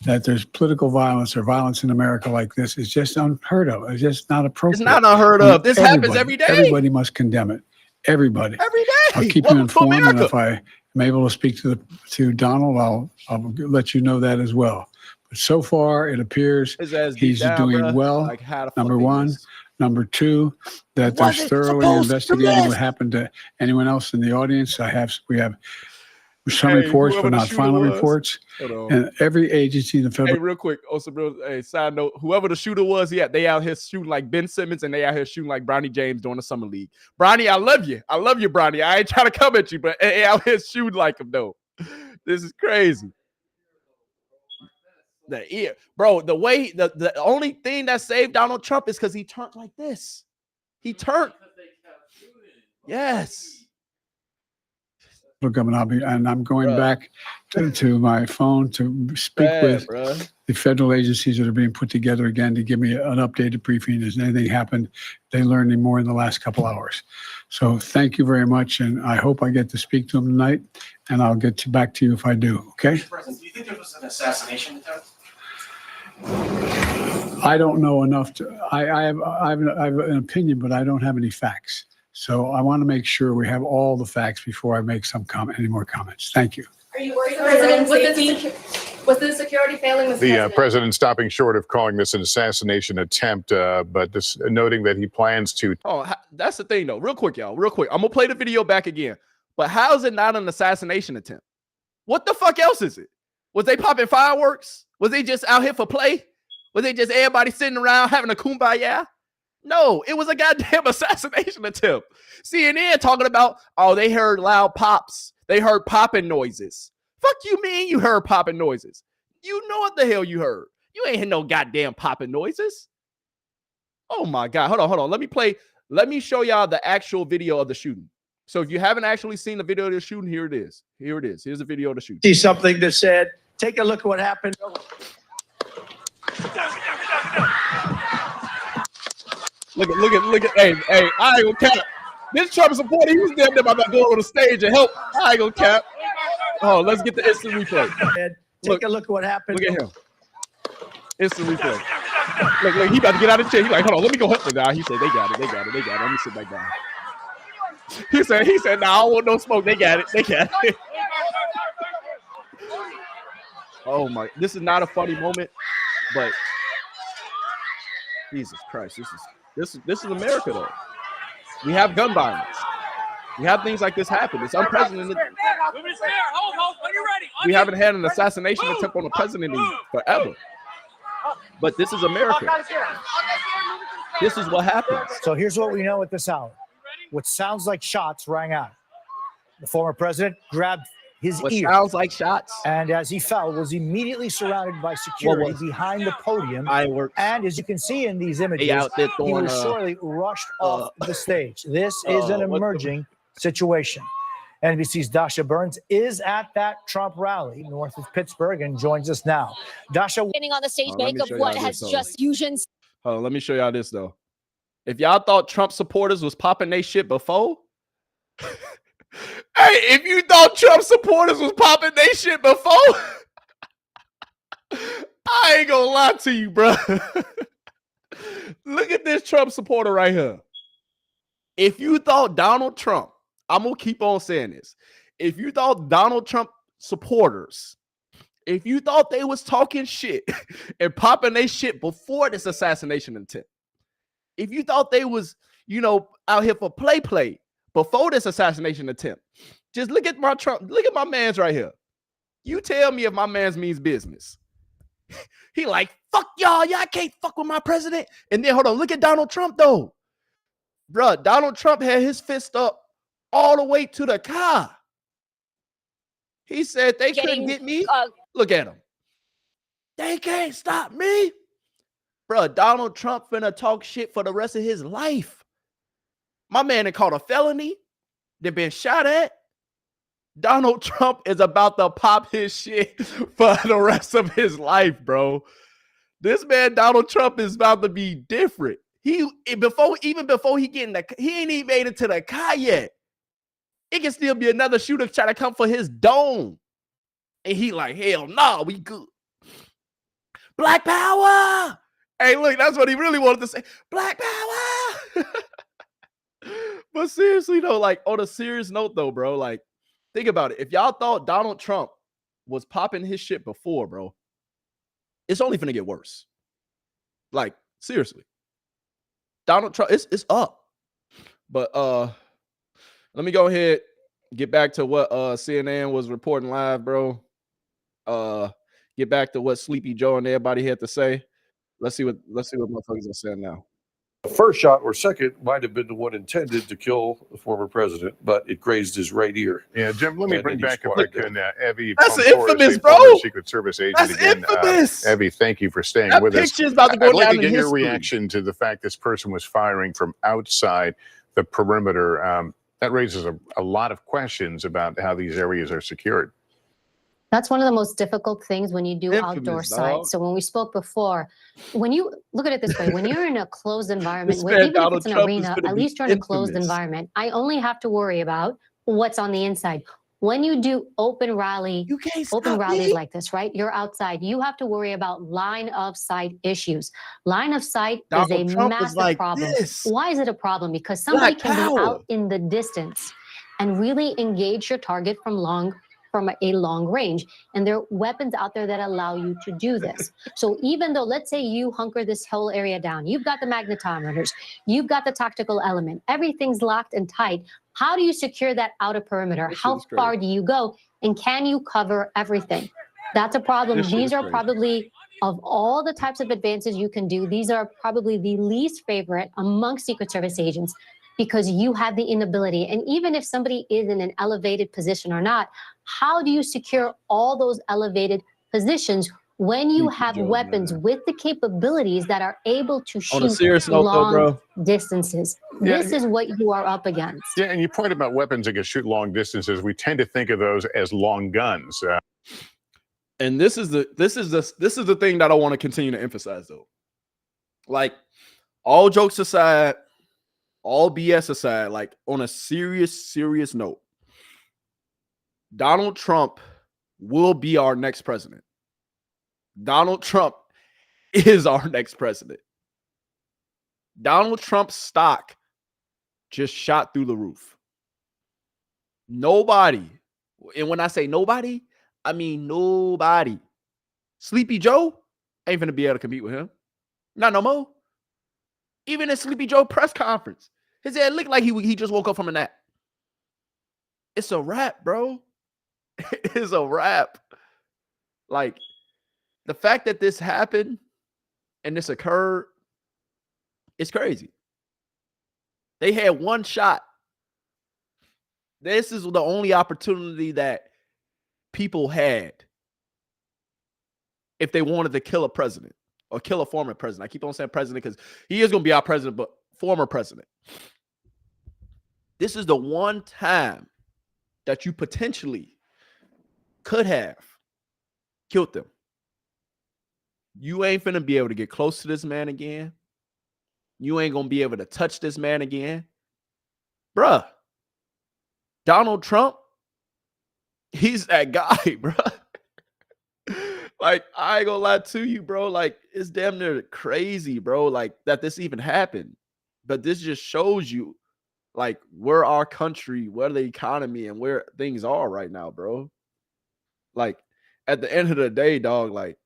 that there's political violence or violence in America like this is just unheard of. It's just not appropriate. It's not unheard of. This happens every day. Everybody must condemn it. Everybody. Every day. I'll keep you informed, and if I'm able to speak to Donald, I'll let you know that as well. But so far, it appears he's doing well. Like, number one. Number two, that there's thoroughly investigating what happened to anyone else in the audience. We have some reports, but not final reports. And every agency in the federal. Hey, real quick, also, hey, side note, whoever the shooter was, they out here shooting like Ben Simmons, and they out here shooting like Bronny James during the summer league. Bronny, I love you. I love you, Bronny. I ain't trying to come at you, but they out here shooting like him, though. This is crazy. The ear, bro. The way the only thing that saved Donald Trump is because he turned like this. He turned. Yes. Look, I'm going back to my phone to speak with the federal agencies that are being put together again to give me an updated briefing. Has anything happened? They learned any more in the last couple hours. So thank you very much, and I hope I get to speak to them tonight, and I'll get back to you if I do. Okay. Mr. President, do you think there was an assassination attempt? I don't know enough to. I have an opinion, but I don't have any facts. So I want to make sure we have all the facts before I make any more comments. Thank you. Are you worried, President, with the security failing the president stopping short of calling this an assassination attempt, but just noting that he plans to. Oh, that's the thing, though. Real quick, y'all. Real quick. I'm going to play the video back again. But how is it not an assassination attempt? What the fuck else is it? Was they popping fireworks? Was they just out here for play? Was they just everybody sitting around having a kumbaya? No, it was a goddamn assassination attempt. CNN talking about, oh, they heard loud pops. They heard popping noises. Fuck you mean you heard popping noises? You know what the hell you heard. You ain't heard no goddamn popping noises. Oh my God. Hold on. Let me show y'all the actual video of the shooting. So if you haven't actually seen the video of the shooting, here it is. Here's the video of the shooting. See something that said, take a look at what happened. Look at, hey, I ain't gonna cap. This Trump supporter, he was damn near about to go on the stage and help. I ain't gonna cap. Oh, let's get the instant replay. Take a look at what happened. Look at him. Instant replay. Look, he about to get out of the chair. He's like, hold on, let me go help the guy. He said, they got it. Let me sit back down. He said, nah, I don't want no smoke. They got it. Oh my, this is not a funny moment, but Jesus Christ, this is America though. We have gun violence. We have things like this happen. It's unprecedented. We haven't had an assassination attempt on a president in forever. But this is America. This is what happens. So here's what we know at this hour. What sounds like shots rang out. The former president grabbed his ear. Sounds like shots. And as he fell, was immediately surrounded by security behind the podium. And as you can see in these images, he was shortly rushed off the stage. This is an emerging situation. NBC's Dasha Burns is at that Trump rally north of Pittsburgh and joins us now. Dasha, standing on the stage, make of what has just fusion. Let me show y'all this though. If y'all thought Trump supporters was popping they shit before, hey, if you thought Trump supporters was popping they shit before, I ain't gonna lie to you, bro. Look at this Trump supporter right here. If you thought Donald Trump, I'm gonna keep on saying this. If you thought Donald Trump supporters, if you thought they was talking shit and popping they shit before this assassination attempt, if you thought they was, out here for play before this assassination attempt, just look at my man's right here. You tell me if my man's means business. He like, fuck y'all can't fuck with my president. And then hold on, look at Donald Trump though. Bruh, Donald Trump had his fist up all the way to the car. He said they couldn't get me. Look at him. They can't stop me. Bruh, Donald Trump finna talk shit for the rest of his life. My man caught a felony. They been shot at. Donald Trump is about to pop his shit for the rest of his life, bro. This man, Donald Trump, is about to be different. Even before he get in the, he ain't even made it to the car yet. It can still be another shooter trying to come for his dome. And he like, hell no, we good. Black power. Hey, look, that's what he really wanted to say. Black power. But seriously, though, like on a serious note, though, bro, like think about it. If y'all thought Donald Trump was popping his shit before, bro, it's only finna get worse. Like, seriously. Donald Trump, it's up. But let me go ahead, get back to what CNN was reporting live, bro. Get back to what Sleepy Joe and everybody had to say. Let's see what motherfuckers are saying now. The first shot or second might have been the one intended to kill the former president, but it grazed his right ear. Yeah, Jim, let me bring back if I can Evie. That's infamous, bro. Secret Service agent That's again. infamous. Evie, thank you for staying That with us. picture's about to go I'd like down to get in your history. reaction to the fact this person was firing from outside the perimeter. That raises a lot of questions about how these areas are secured. That's one of the most difficult things when you do Infamous, outdoor dog. sites. So when we spoke before, when you look at it this way, when you're in a closed environment, This even man, if Donald it's an Trump, is arena, gonna at be least you're in a closed infamous. environment. I only have to worry about what's on the inside. When you do open rallies like this, right? You're outside. You have to worry about line of sight issues. Line of sight is a Donald Trump is massive like problem. this. Why is it a problem? Because somebody Black can be power. out in the distance and really engage your target from a long range. And there are weapons out there that allow you to do this. So even though, let's say you hunker this whole area down, you've got the magnetometers, you've got the tactical element, everything's locked and tight. How do you secure that outer perimeter? How far do you go? And can you cover everything? That's a problem. This shit These is are crazy. probably, of all the types of advances you can do, these are probably the least favorite amongst Secret Service agents, because you have the inability. And even if somebody is in an elevated position or not, how do you secure all those elevated positions when you have weapons with the capabilities that are able to On a shoot serious note, though, long bro. distances? Yeah. This is what you are up against. Yeah, and you point about weapons that can shoot long distances. We tend to think of those as long guns. And this is the thing that I want to continue to emphasize, though. Like, all jokes aside, all BS aside, like on a serious note, Donald Trump will be our next president. Donald Trump is our next president. Donald Trump's stock just shot through the roof. Nobody, and when I say nobody, I mean nobody. Sleepy Joe ain't gonna be able to compete with him. Not no more. Even in Sleepy Joe press conference, his head looked like he just woke up from a nap. It's a wrap, bro. It's a wrap. Like, the fact that this happened and this occurred, it's crazy. They had one shot. This is the only opportunity that people had if they wanted to kill a president or kill a former president. I keep on saying president because he is going to be our president, but former president. This is the one time that you potentially could have killed them. You ain't finna be able to get close to this man again. You ain't gonna be able to touch this man again. Bruh, Donald Trump, he's that guy, bruh. Like, I ain't gonna lie to you, bro. Like, it's damn near crazy, bro, like, that this even happened. But this just shows you, like, where our country, where the economy, and where things are right now, bro. Like, at the end of the day, dog, like,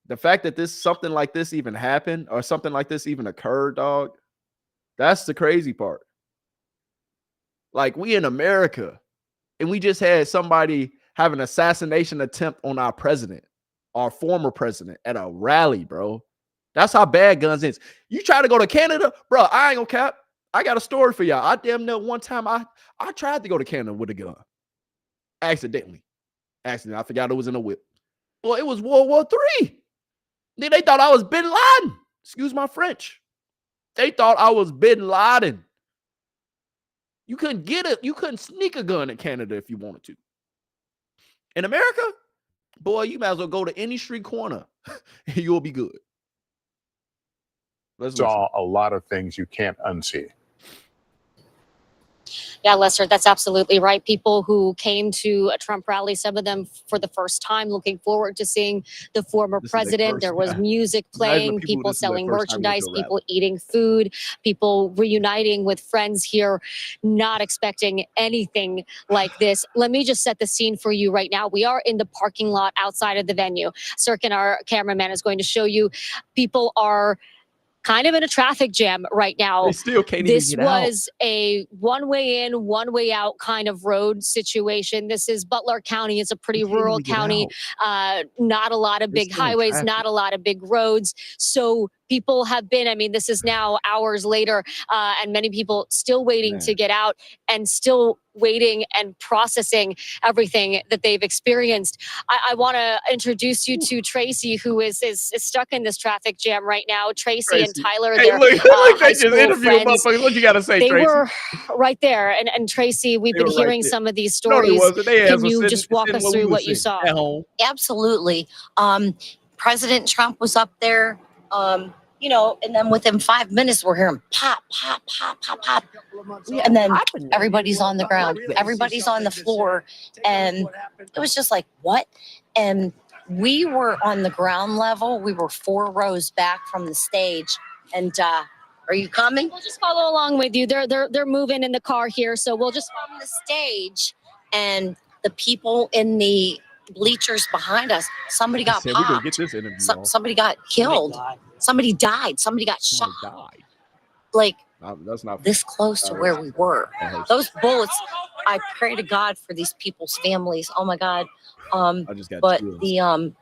the fact that something like this even happened or something like this even occurred, dog, that's the crazy part. Like, we in America, and we just had somebody have an assassination attempt on our president, our former president, at a rally, bro. That's how bad guns is. You try to go to Canada, bro, I ain't gonna cap. I got a story for y'all. I damn near one time I tried to go to Canada with a gun. Accidentally. I forgot it was in a whip. Well, it was World War III. Then they thought I was Bin Laden. Excuse my French. They thought I was Bin Laden. You couldn't get it. You couldn't sneak a gun in Canada if you wanted to. In America, boy, you might as well go to any street corner and you'll be good. Saw a lot of things you can't unsee. Yeah, Lester, that's absolutely right. People who came to a Trump rally, some of them for the first time, looking forward to seeing the former president. There was music playing, people selling merchandise, people eating food, people reuniting with friends here, not expecting anything like this. Let me just set the scene for you right now. We are in the parking lot outside of the venue. Sirkin, our cameraman, is going to show you. People are kind of in a traffic jam right now. They still can't This even get out. was a one way in, one way out kind of road situation. This is Butler County. It's a pretty rural county. Not a lot of big highways, not a lot of big roads. So people have been, I mean, this is now hours later, and many people still waiting to get out and still waiting and processing everything that they've experienced. I want to introduce you to Tracy, who is stuck in this traffic jam right now. Tracy and Tyler, Hey, they're look, high they just school interviewed friends. motherfuckers. What you got to say, They Tracy? were right there. And Tracy, we've They been were right hearing there. some of these No, they stories. wasn't. They Can was you sitting- just walk sitting us where we through was what you sitting, saw? at home. Absolutely. President Trump was up there, you know, and then within 5 minutes, we're hearing pop, pop, pop, pop, pop. And then everybody's on the ground, everybody's on the floor. And it was just like, what? And we were on the ground level. We were 4 rows back from the stage. And are you coming? We'll just follow along with you. They're moving in the car here, so we'll just from the stage. And the people in the bleachers behind us, somebody got Said we're gonna popped. get this interview on. Somebody got killed. Somebody died. Somebody got shot. Like That's not this close to where we were. Those bullets, I pray to God for these people's families. Oh my God. I just got But chills. the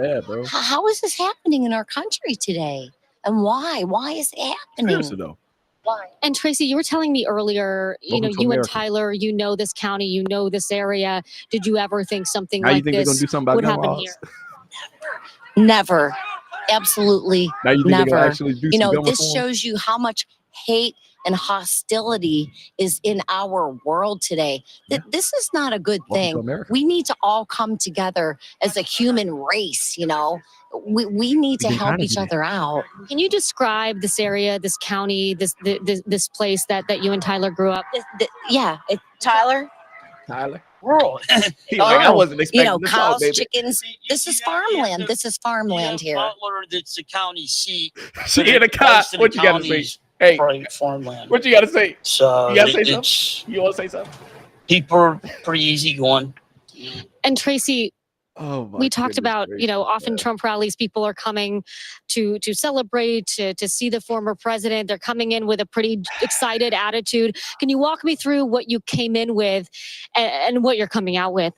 Yeah, bro. how is this happening in our country today? And why? Why is it happening? Seriously though. Why? And Tracy, you were telling me earlier, you know, Welcome to you and America. Tyler, you know this county, you know this area. Did you ever think something Now you like think they're this gonna do something about would gun happen laws? here? Never. Absolutely Now you think they're gonna never. actually do You some know, gun this reform? shows you how much hate and hostility is in our world today. This is not a good Welcome to thing. America. We need to all come together as a human race, you know. We need to can help kinda each do that. other out. Can you describe this area, this county, this place that you and Tyler grew up? Yeah, Tyler. Tyler. Rural. He like, I wasn't You expecting know, this all, cows, baby. chickens. This is farmland. This is farmland here. Butler, that's the county seat. She but in a car. most of the What you gotta say? county's Hey, private farmland. what you gotta say? So You gotta say it's something? You wanna say something? people are pretty easy going. And Tracy, Oh my we talked goodness about, you know, gracious, often man. Trump rallies, people are coming to celebrate, to see the former president. They're coming in with a pretty excited attitude. Can you walk me through what you came in with and what you're coming out with?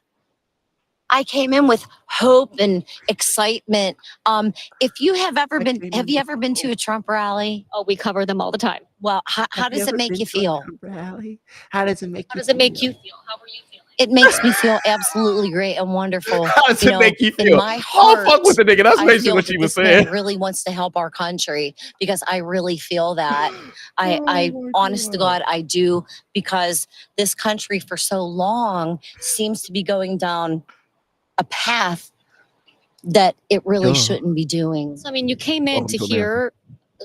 I came in with hope and excitement. If you have ever been, have you ever been to a Trump rally? Oh, we cover them all the time. Well, how does it make you feel? Rally? How does it make How does it make you feel? How are you feeling? It makes me feel absolutely great and wonderful. How does You it know, make you in feel? my Oh, heart, fuck with the nigga. That's I basically feel what that she was this man saying. really wants to help our country because I really feel that. I honest to God, I do, because this country for so long seems to be going down a path that it really shouldn't be doing. So, I mean, you came in Welcome to to hear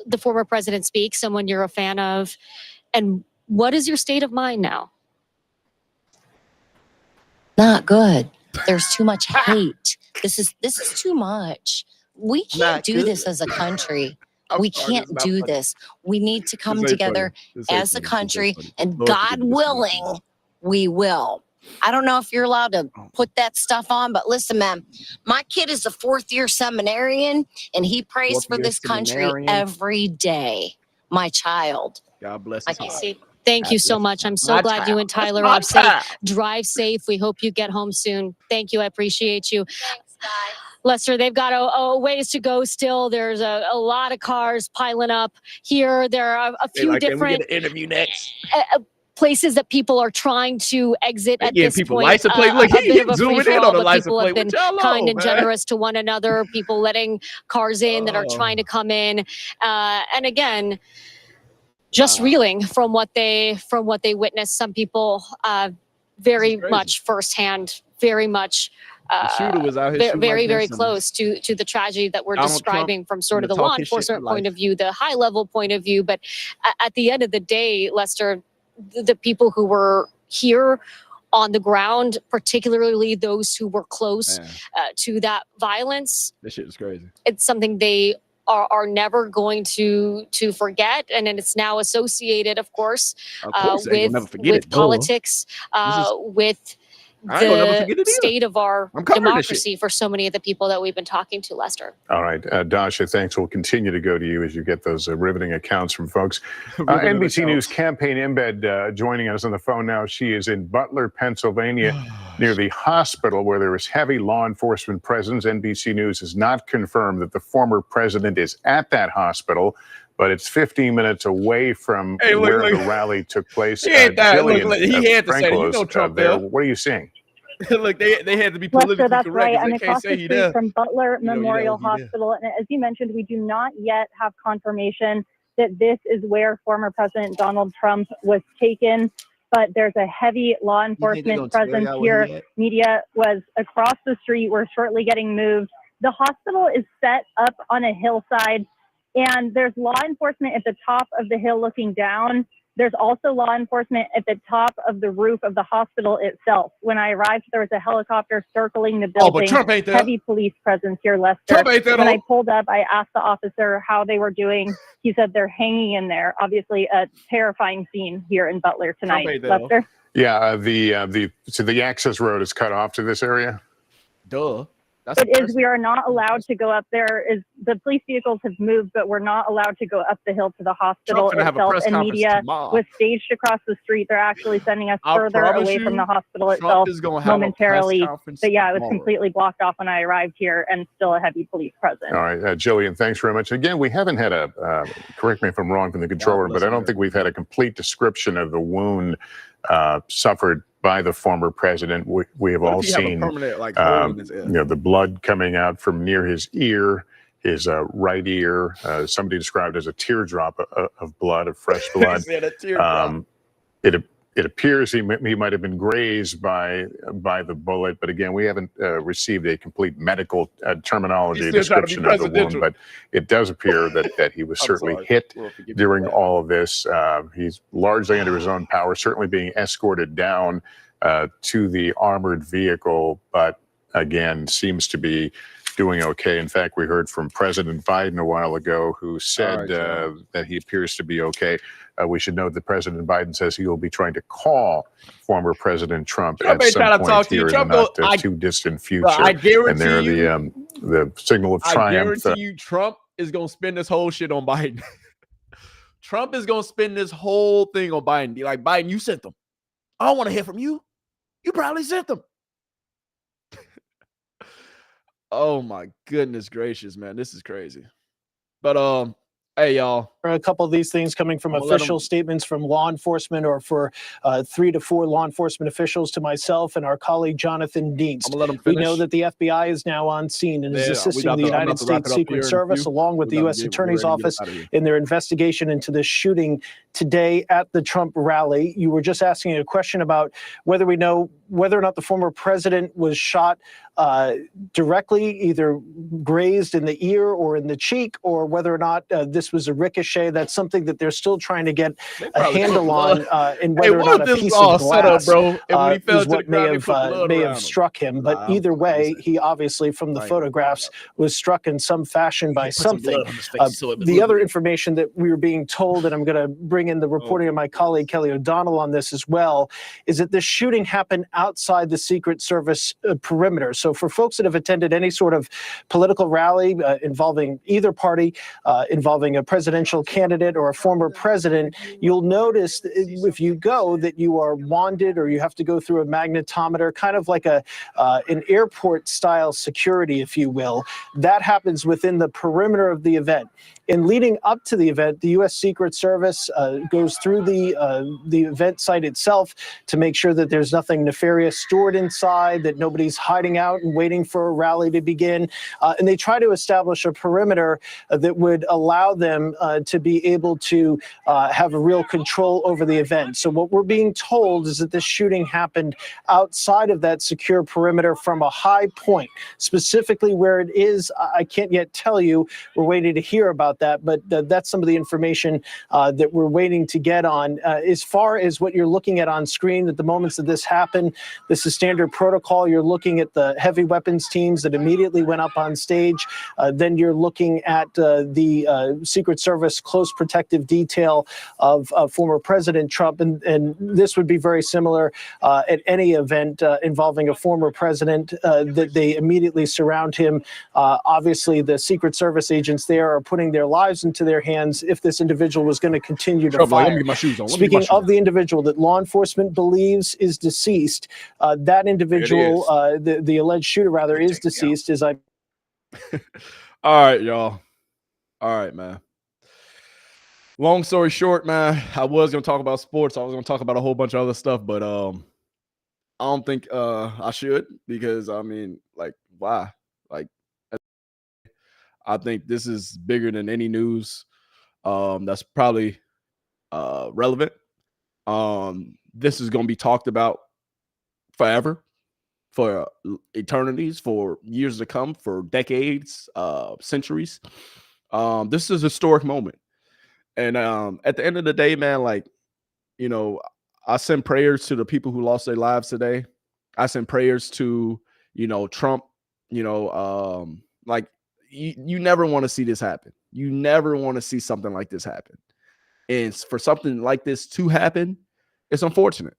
the former president speak, someone you're a fan of. And what is your state of mind now? Not good. There's too much hate. This is too much. We can't Not do good. this as a country. I'm We sorry, can't it's not do funny. this. We need to come ain't together funny. This ain't as a funny. This ain't country, funny. and Lord God forgive me, this is not funny. willing, we will. I don't know if you're allowed to put that stuff on, but listen, man, my kid is a 4th-year seminarian, and he prays for 4th-year this country seminarian. every day. My child. God bless I his can't heart. See, thank you God so bless much. his I'm heart. so My glad you child. and That's Tyler my are safe. child. Drive safe. We hope you get home soon. Thank you. I appreciate you. Lester, they've got a ways to go still. There's a lot of cars piling up here. There are a few different interview next. Places that people are trying to exit at this people point. license plate. Look, a bit of a zooming in free-for-all, on the but license people have plate. been What y'all kind on, and man? generous to one another. People letting cars in that are trying to come in, and again, just reeling from what they witnessed. Some people very much firsthand, very much. The shooter was out here shooting Very, like very this, close to the tragedy that we're Donald describing Trump from sort of the talking law shit enforcement for point life. of view, the high level point of view. But at the end of the day, Lester, the people who were here on the ground, particularly those who were close to that violence, This shit is crazy. it's something they are never going to forget, and then it's now associated, of course, they will never forget with it. Duh. politics, with I ain't gonna never forget the it either. state of our I'm covering this democracy for so many of the people that we've been talking to, Lester. All right, Dasha, thanks. We'll continue to go to you as you get those riveting accounts from folks. Riveting NBC News accounts. campaign embed joining us on the phone now. She is in Butler, Pennsylvania, near the hospital where there is heavy law enforcement presence. NBC News has not confirmed that the former president is at that hospital, but it's 15 minutes away from where the rally took place. He had that. Jillian, Look, he had to say that. You Franco's, know Trump there. there. What are you seeing? Look, they had to be Lester, politically that's correct. right. 'Cause I'm they can't across say the he street there. from Butler You know, Memorial he there. Hospital. And as you mentioned, we do not yet have confirmation that this is where former President Donald Trump was taken. But there's a heavy law enforcement presence here. Media was across the street. We're shortly getting moved. The hospital is set up on a hillside, and there's law enforcement at the top of the hill looking down. There's also law enforcement at the top of the roof of the hospital itself. When I arrived, there was a helicopter circling the building. Oh, but Trump ain't there. Heavy police presence here, Lester. Trump ain't there, When I though. pulled up, I asked the officer how they were doing. He said they're hanging in there. Obviously, a terrifying scene here in Butler tonight. ain't there, though. Lester? Yeah, the access road is cut off to this area. Duh. It is. We are not allowed to go up there. The police vehicles have moved, but we're not allowed to go up the hill to the hospital Trump's gonna have a itself. press And conference media tomorrow. was staged across the street. They're actually sending us I further promise away you, from the hospital Trump itself is gonna have a press momentarily. conference But yeah, it was tomorrow. completely blocked off when I arrived here, and still a heavy police presence. All right, Jillian, thanks very much. Again, we haven't had correct me if I'm wrong from the controller, but I don't think we've had a complete description of the wound suffered by the former president. We have all seen, hole in his ear? the blood coming out from near his ear, his right ear. Somebody described as a teardrop of blood, of fresh blood. said a teardrop. It appears he might have been grazed by the bullet, but again, we haven't received a complete medical terminology He's still trying to be description of the wound. presidential. But it does appear that he was I'm certainly sorry. hit We'll forgive you during for that. all of this. He's largely under his own power, certainly being escorted down to the armored vehicle, but again, seems to be doing okay. In fact, we heard from President Biden a while ago, who said that he appears to be okay. We should note that President Biden says he will be trying to call former President Trump at ain't some trying to point talk to you. here in Trump the not don't- too distant future. Bro, I guarantee and there you- the signal of I triumph. guarantee you, Trump is gonna spend this whole shit on Biden. Trump is gonna spend this whole thing on Biden. Be like, Biden, you sent them. I don't want to hear from you. You probably sent them. Oh my goodness gracious, man, this is crazy. But hey, y'all. A couple of these things coming from official statements from law enforcement, or for 3 to 4 law enforcement officials, to myself and our colleague Jonathan Dienst. I'm gonna let him We finish. know that the FBI is now on scene and is assisting the United States Secret Service along with the U.S. Attorney's Office in their investigation into this shooting today at the Trump rally. You were just asking a question about whether we know whether or not the former president was shot directly, either grazed in the ear or in the cheek, or whether or not this was a ricochet. That's something that they're still trying to get a handle on, and whether or not a piece of glass is what may have struck him. But either way, he obviously, from the photographs, was struck in some fashion by something. The other information that we were being told, and I'm going to bring in the reporting of my colleague Kelly O'Donnell on this as well, is that this shooting happened outside the Secret Service perimeter. So for folks that have attended any sort of political rally involving either party, involving a presidential candidate or a former president, you'll notice if you go that you are wanded or you have to go through a magnetometer, kind of like an airport style security, if you will. That happens within the perimeter of the event. In leading up to the event, the U.S. Secret Service goes through the event site itself to make sure that there's nothing nefarious stored inside, that nobody's hiding out and waiting for a rally to begin. And they try to establish a perimeter that would allow them to be able to have a real control over the event. So what we're being told is that this shooting happened outside of that secure perimeter from a high point, specifically where it is. I can't yet tell you. We're waiting to hear about that, but that's some of the information that we're waiting to get on. As far as what you're looking at on screen at the moments that this happened, this is standard protocol. You're looking at the heavy weapons teams that immediately went up on stage. Then you're looking at the Secret Service close protective detail of former President Trump, and this would be very similar at any event involving a former president, that they immediately surround him. Obviously, the Secret Service agents there are putting their lives into their hands if this individual was going to continue to fire. Let me get my shoes on. Speaking of the individual that law enforcement believes is deceased, that individual, the alleged shooter rather, is deceased. As I. All right, y'all. All right, man. Long story short, man, I was gonna talk about sports. I was gonna talk about a whole bunch of other stuff, but I don't think I should, because I mean, like, why? Like, I think this is bigger than any news that's probably relevant. This is going to be talked about forever, for eternities, for years to come, for decades, centuries. This is a historic moment. And at the end of the day, man, like, you know, I send prayers to the people who lost their lives today. I send prayers to, you know, Trump, you know, like, you never want to see this happen. You never want to see something like this happen. And for something like this to happen, it's unfortunate.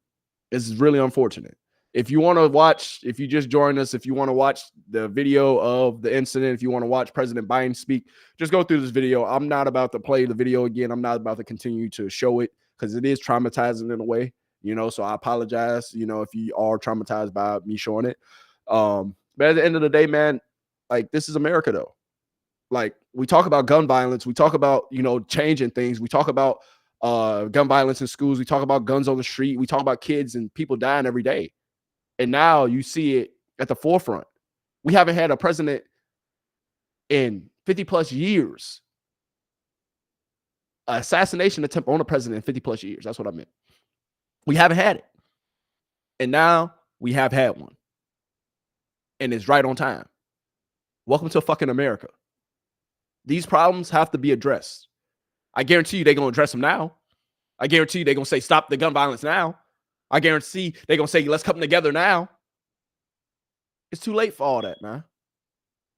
It's really unfortunate. If you want to watch, if you just joined us, if you want to watch the video of the incident, if you want to watch President Biden speak, just go through this video. I'm not about to play the video again. I'm not about to continue to show it, because it is traumatizing in a way, you know, so I apologize, you know, if you are traumatized by me showing it. But at the end of the day, man, like, this is America, though. Like, we talk about gun violence. We talk about, you know, changing things. We talk about gun violence in schools. We talk about guns on the street. We talk about kids and people dying every day. And now you see it at the forefront. We haven't had a president in 50 plus years. Assassination attempt on a president in 50 plus years. That's what I meant. We haven't had it. And now we have had one. And it's right on time. Welcome to fucking America. These problems have to be addressed. I guarantee you they're going to address them now. I guarantee you they're going to say, stop the gun violence now. I guarantee they're going to say, let's come together now. It's too late for all that, man.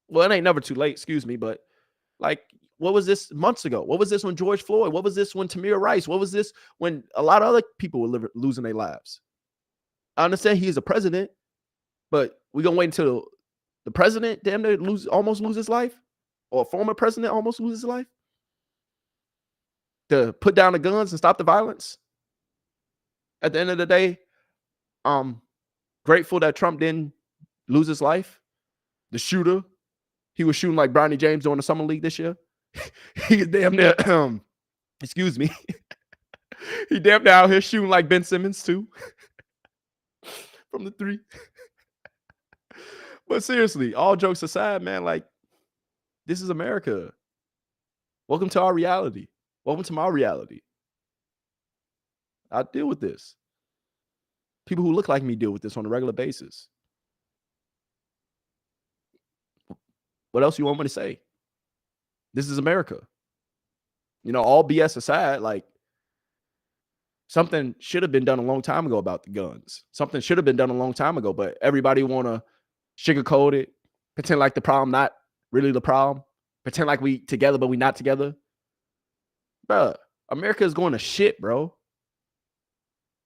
Well, it ain't never too late, excuse me, but like, what was this months ago? What was this when George Floyd? What was this when Tamir Rice? What was this when a lot of other people were losing their lives? I understand he's a president, but we're going to wait until the president damn near almost lose his life? Or a former president almost loses his life, to put down the guns and stop the violence? At the end of the day, I'm grateful that Trump didn't lose his life. The shooter, he was shooting like Bronny James during the Summer League this year. He damn near, excuse me, he damn near out here shooting like Ben Simmons too, from the three. But seriously, all jokes aside, man, like, this is America. Welcome to our reality. Welcome to my reality. I deal with this. People who look like me deal with this on a regular basis. What else you want me to say? This is America. You know, all BS aside, like, something should have been done a long time ago about the guns. Something should have been done a long time ago, but everybody want to sugarcoat it, pretend like the problem not really the problem, pretend like we together but we not together. Bruh, America is going to shit, bro.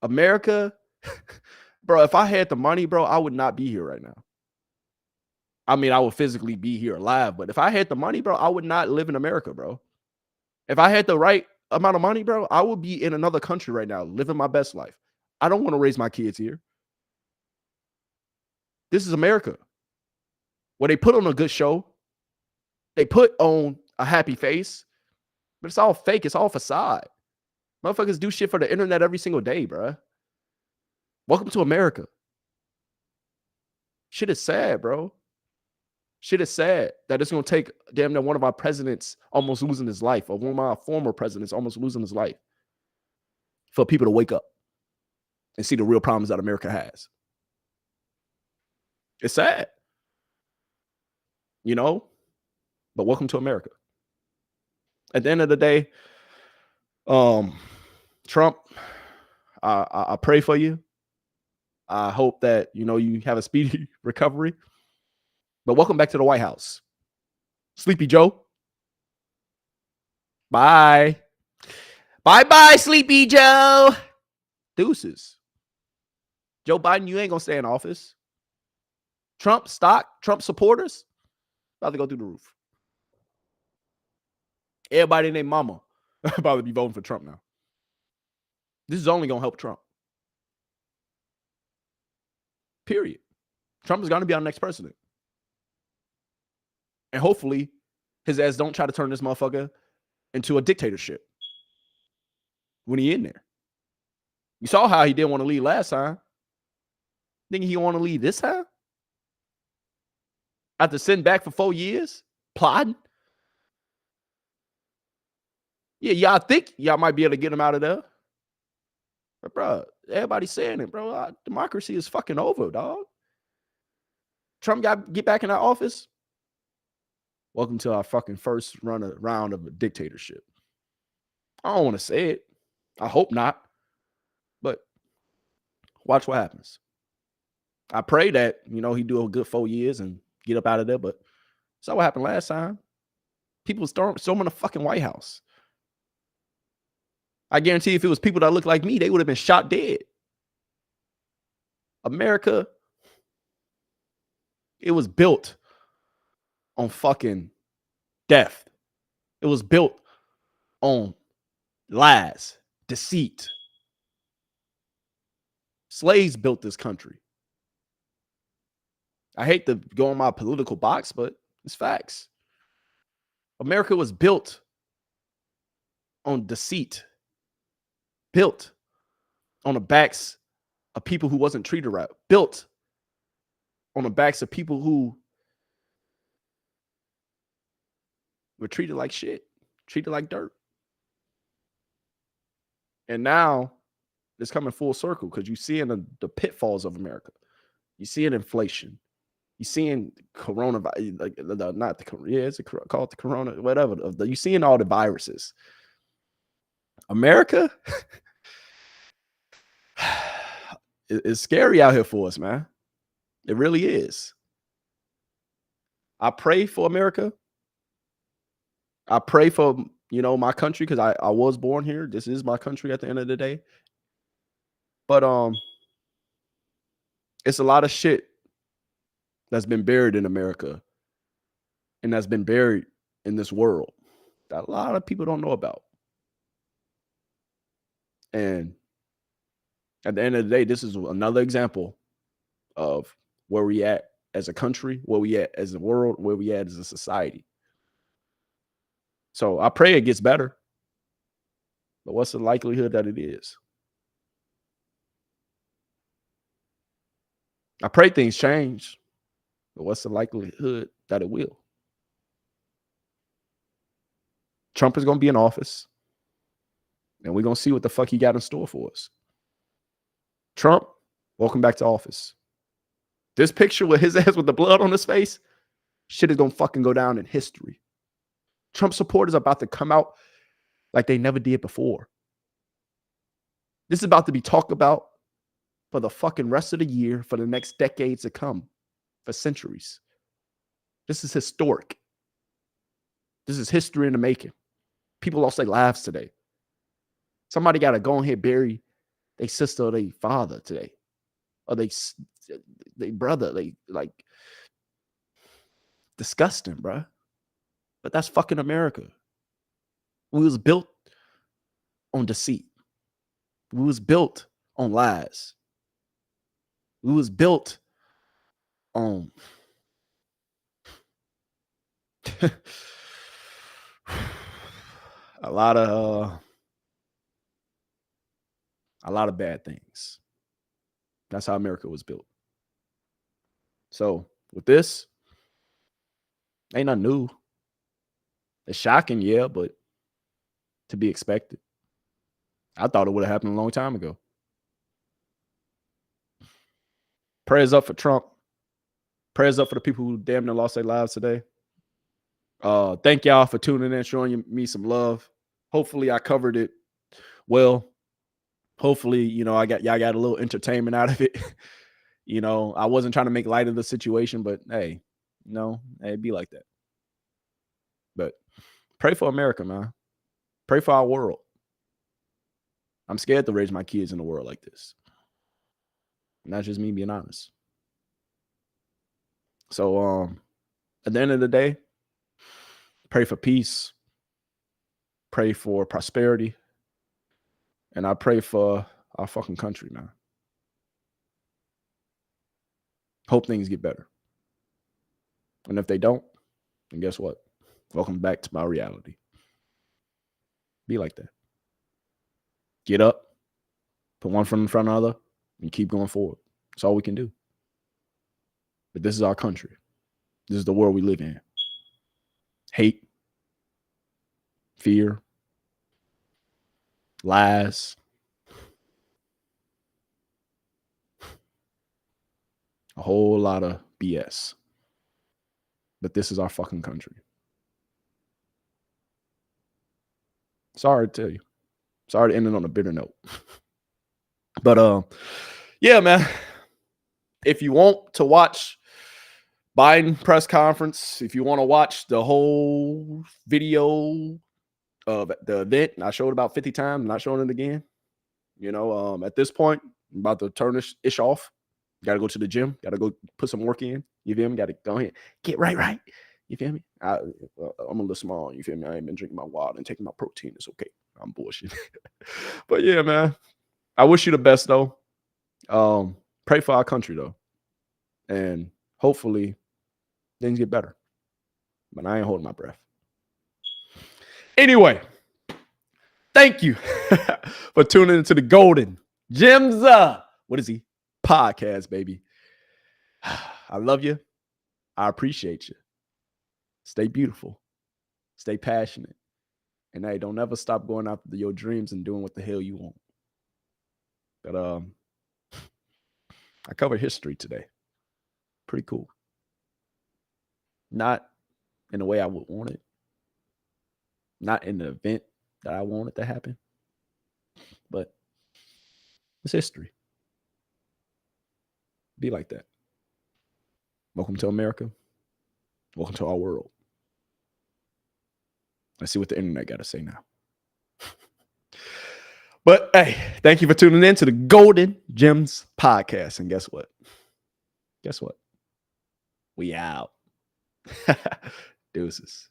America bro, if I had the money, bro, I would not be here right now. I mean, I would physically be here alive, but if I had the money, bro, I would not live in America, bro. If I had the right amount of money, bro, I would be in another country right now, living my best life. I don't want to raise my kids here. This is America, where they put on a good show. They put on a happy face, but it's all fake. It's all facade. Motherfuckers do shit for the internet every single day, bro. Welcome to America. Shit is sad, bro. Shit is sad that it's going to take damn near one of our presidents almost losing his life, or one of our former presidents almost losing his life, for people to wake up and see the real problems that America has. It's sad, you know, but welcome to America. At the end of the day, Trump, I pray for you. I hope that, you know, you have a speedy recovery. But welcome back to the White House. Sleepy Joe. Bye. Bye-bye, Sleepy Joe. Deuces. Joe Biden, you ain't going to stay in office. Trump stock, Trump supporters, about to go through the roof. Everybody and their mama about to be voting for Trump now. This is only going to help Trump. Period. Trump is going to be our next president. And hopefully his ass don't try to turn this motherfucker into a dictatorship when he in there. You saw how he didn't want to leave last time. Think he want to leave this time? After sitting back for 4 years, plotting? Yeah, y'all think y'all might be able to get him out of there. But, bro, everybody's saying it, bro. Democracy is fucking over, dog. Trump got to get back in that office. Welcome to our fucking first round of a dictatorship. I don't want to say it. I hope not. But watch what happens. I pray that, you know, he do a good 4 years and get up out of there. But that's what happened last time. People storming the fucking White House. I guarantee if it was people that look like me, they would have been shot dead. America, it was built on fucking death. It was built on lies, deceit. Slaves built this country. I hate to go on my political box, but it's facts. America was built on deceit, built on the backs of people who wasn't treated right, built on the backs of people who were treated like shit, treated like dirt. And now it's coming full circle because you see in the pitfalls of America. You see in inflation. You seeing coronavirus, like not the it's called the corona, whatever. You seeing all the viruses. America it's scary out here for us, man. It really is. I pray for America. I pray for, you know, my country because I was born here. This is my country at the end of the day. But it's a lot of shit that's been buried in America and that's been buried in this world that a lot of people don't know about. And at the end of the day, this is another example of where we at as a country, where we at as a world, where we at as a society. So I pray it gets better. But what's the likelihood that it is? I pray things change. But what's the likelihood that it will? Trump is going to be in office. And we're going to see what the fuck he got in store for us. Trump, welcome back to office. This picture with his ass with the blood on his face, shit is going to fucking go down in history. Trump supporters are about to come out like they never did before. This is about to be talked about for the fucking rest of the year, for the next decades to come, for centuries. This is historic. This is history in the making. People lost their lives today. Somebody got to go ahead and bury their sister or their father today. Or they brother, they like disgusting, bro. But that's fucking America. We was built on deceit. We was built on lies. We was built on a lot of bad things. That's how America was built. So with this, ain't nothing new. It's shocking, yeah, but to be expected. I thought it would have happened a long time ago. Prayers up for Trump. Prayers up for the people who damn near lost their lives today. Thank y'all for tuning in, showing me some love. Hopefully I covered it well. Hopefully, y'all got a little entertainment out of it. I wasn't trying to make light of the situation, but hey, it'd be like that. But pray for America, man. Pray for our world. I'm scared to raise my kids in a world like this. And that's just me being honest. So at the end of the day, pray for peace. Pray for prosperity. And I pray for our fucking country, man. Hope things get better. And if they don't, then guess what? Welcome back to my reality. Be like that. Get up, put one foot in front of the other, and keep going forward. That's all we can do. But this is our country. This is the world we live in. Hate, fear, lies, a whole lot of BS. But this is our fucking country. Sorry to tell you. Sorry to end it on a bitter note. But yeah, man. If you want to watch Biden press conference, if you want to watch the whole video of the event, I showed it about 50 times, I'm not showing it again. At this point, I'm about to turn this ish off. Got to go to the gym. Got to go put some work in. You feel me? Got to go ahead. Get right. You feel me? I'm a little small. You feel me? I ain't been drinking my water and taking my protein. It's okay. I'm bullshit. But yeah, man. I wish you the best, though. Pray for our country, though. And hopefully things get better. But I ain't holding my breath. Anyway, thank you for tuning into the RellyGemz. What is he? Podcast, baby. I love you. I appreciate you. Stay beautiful. Stay passionate. And hey, don't ever stop going after your dreams and doing what the hell you want. But I covered history today. Pretty cool. Not in the way I would want it. Not in the event that I wanted to happen. But it's history. Be like that. Welcome to America. Welcome to our world. Let's see what the internet got to say now. But hey, thank you for tuning in to the RellyGemz podcast. And guess what? We out. Deuces.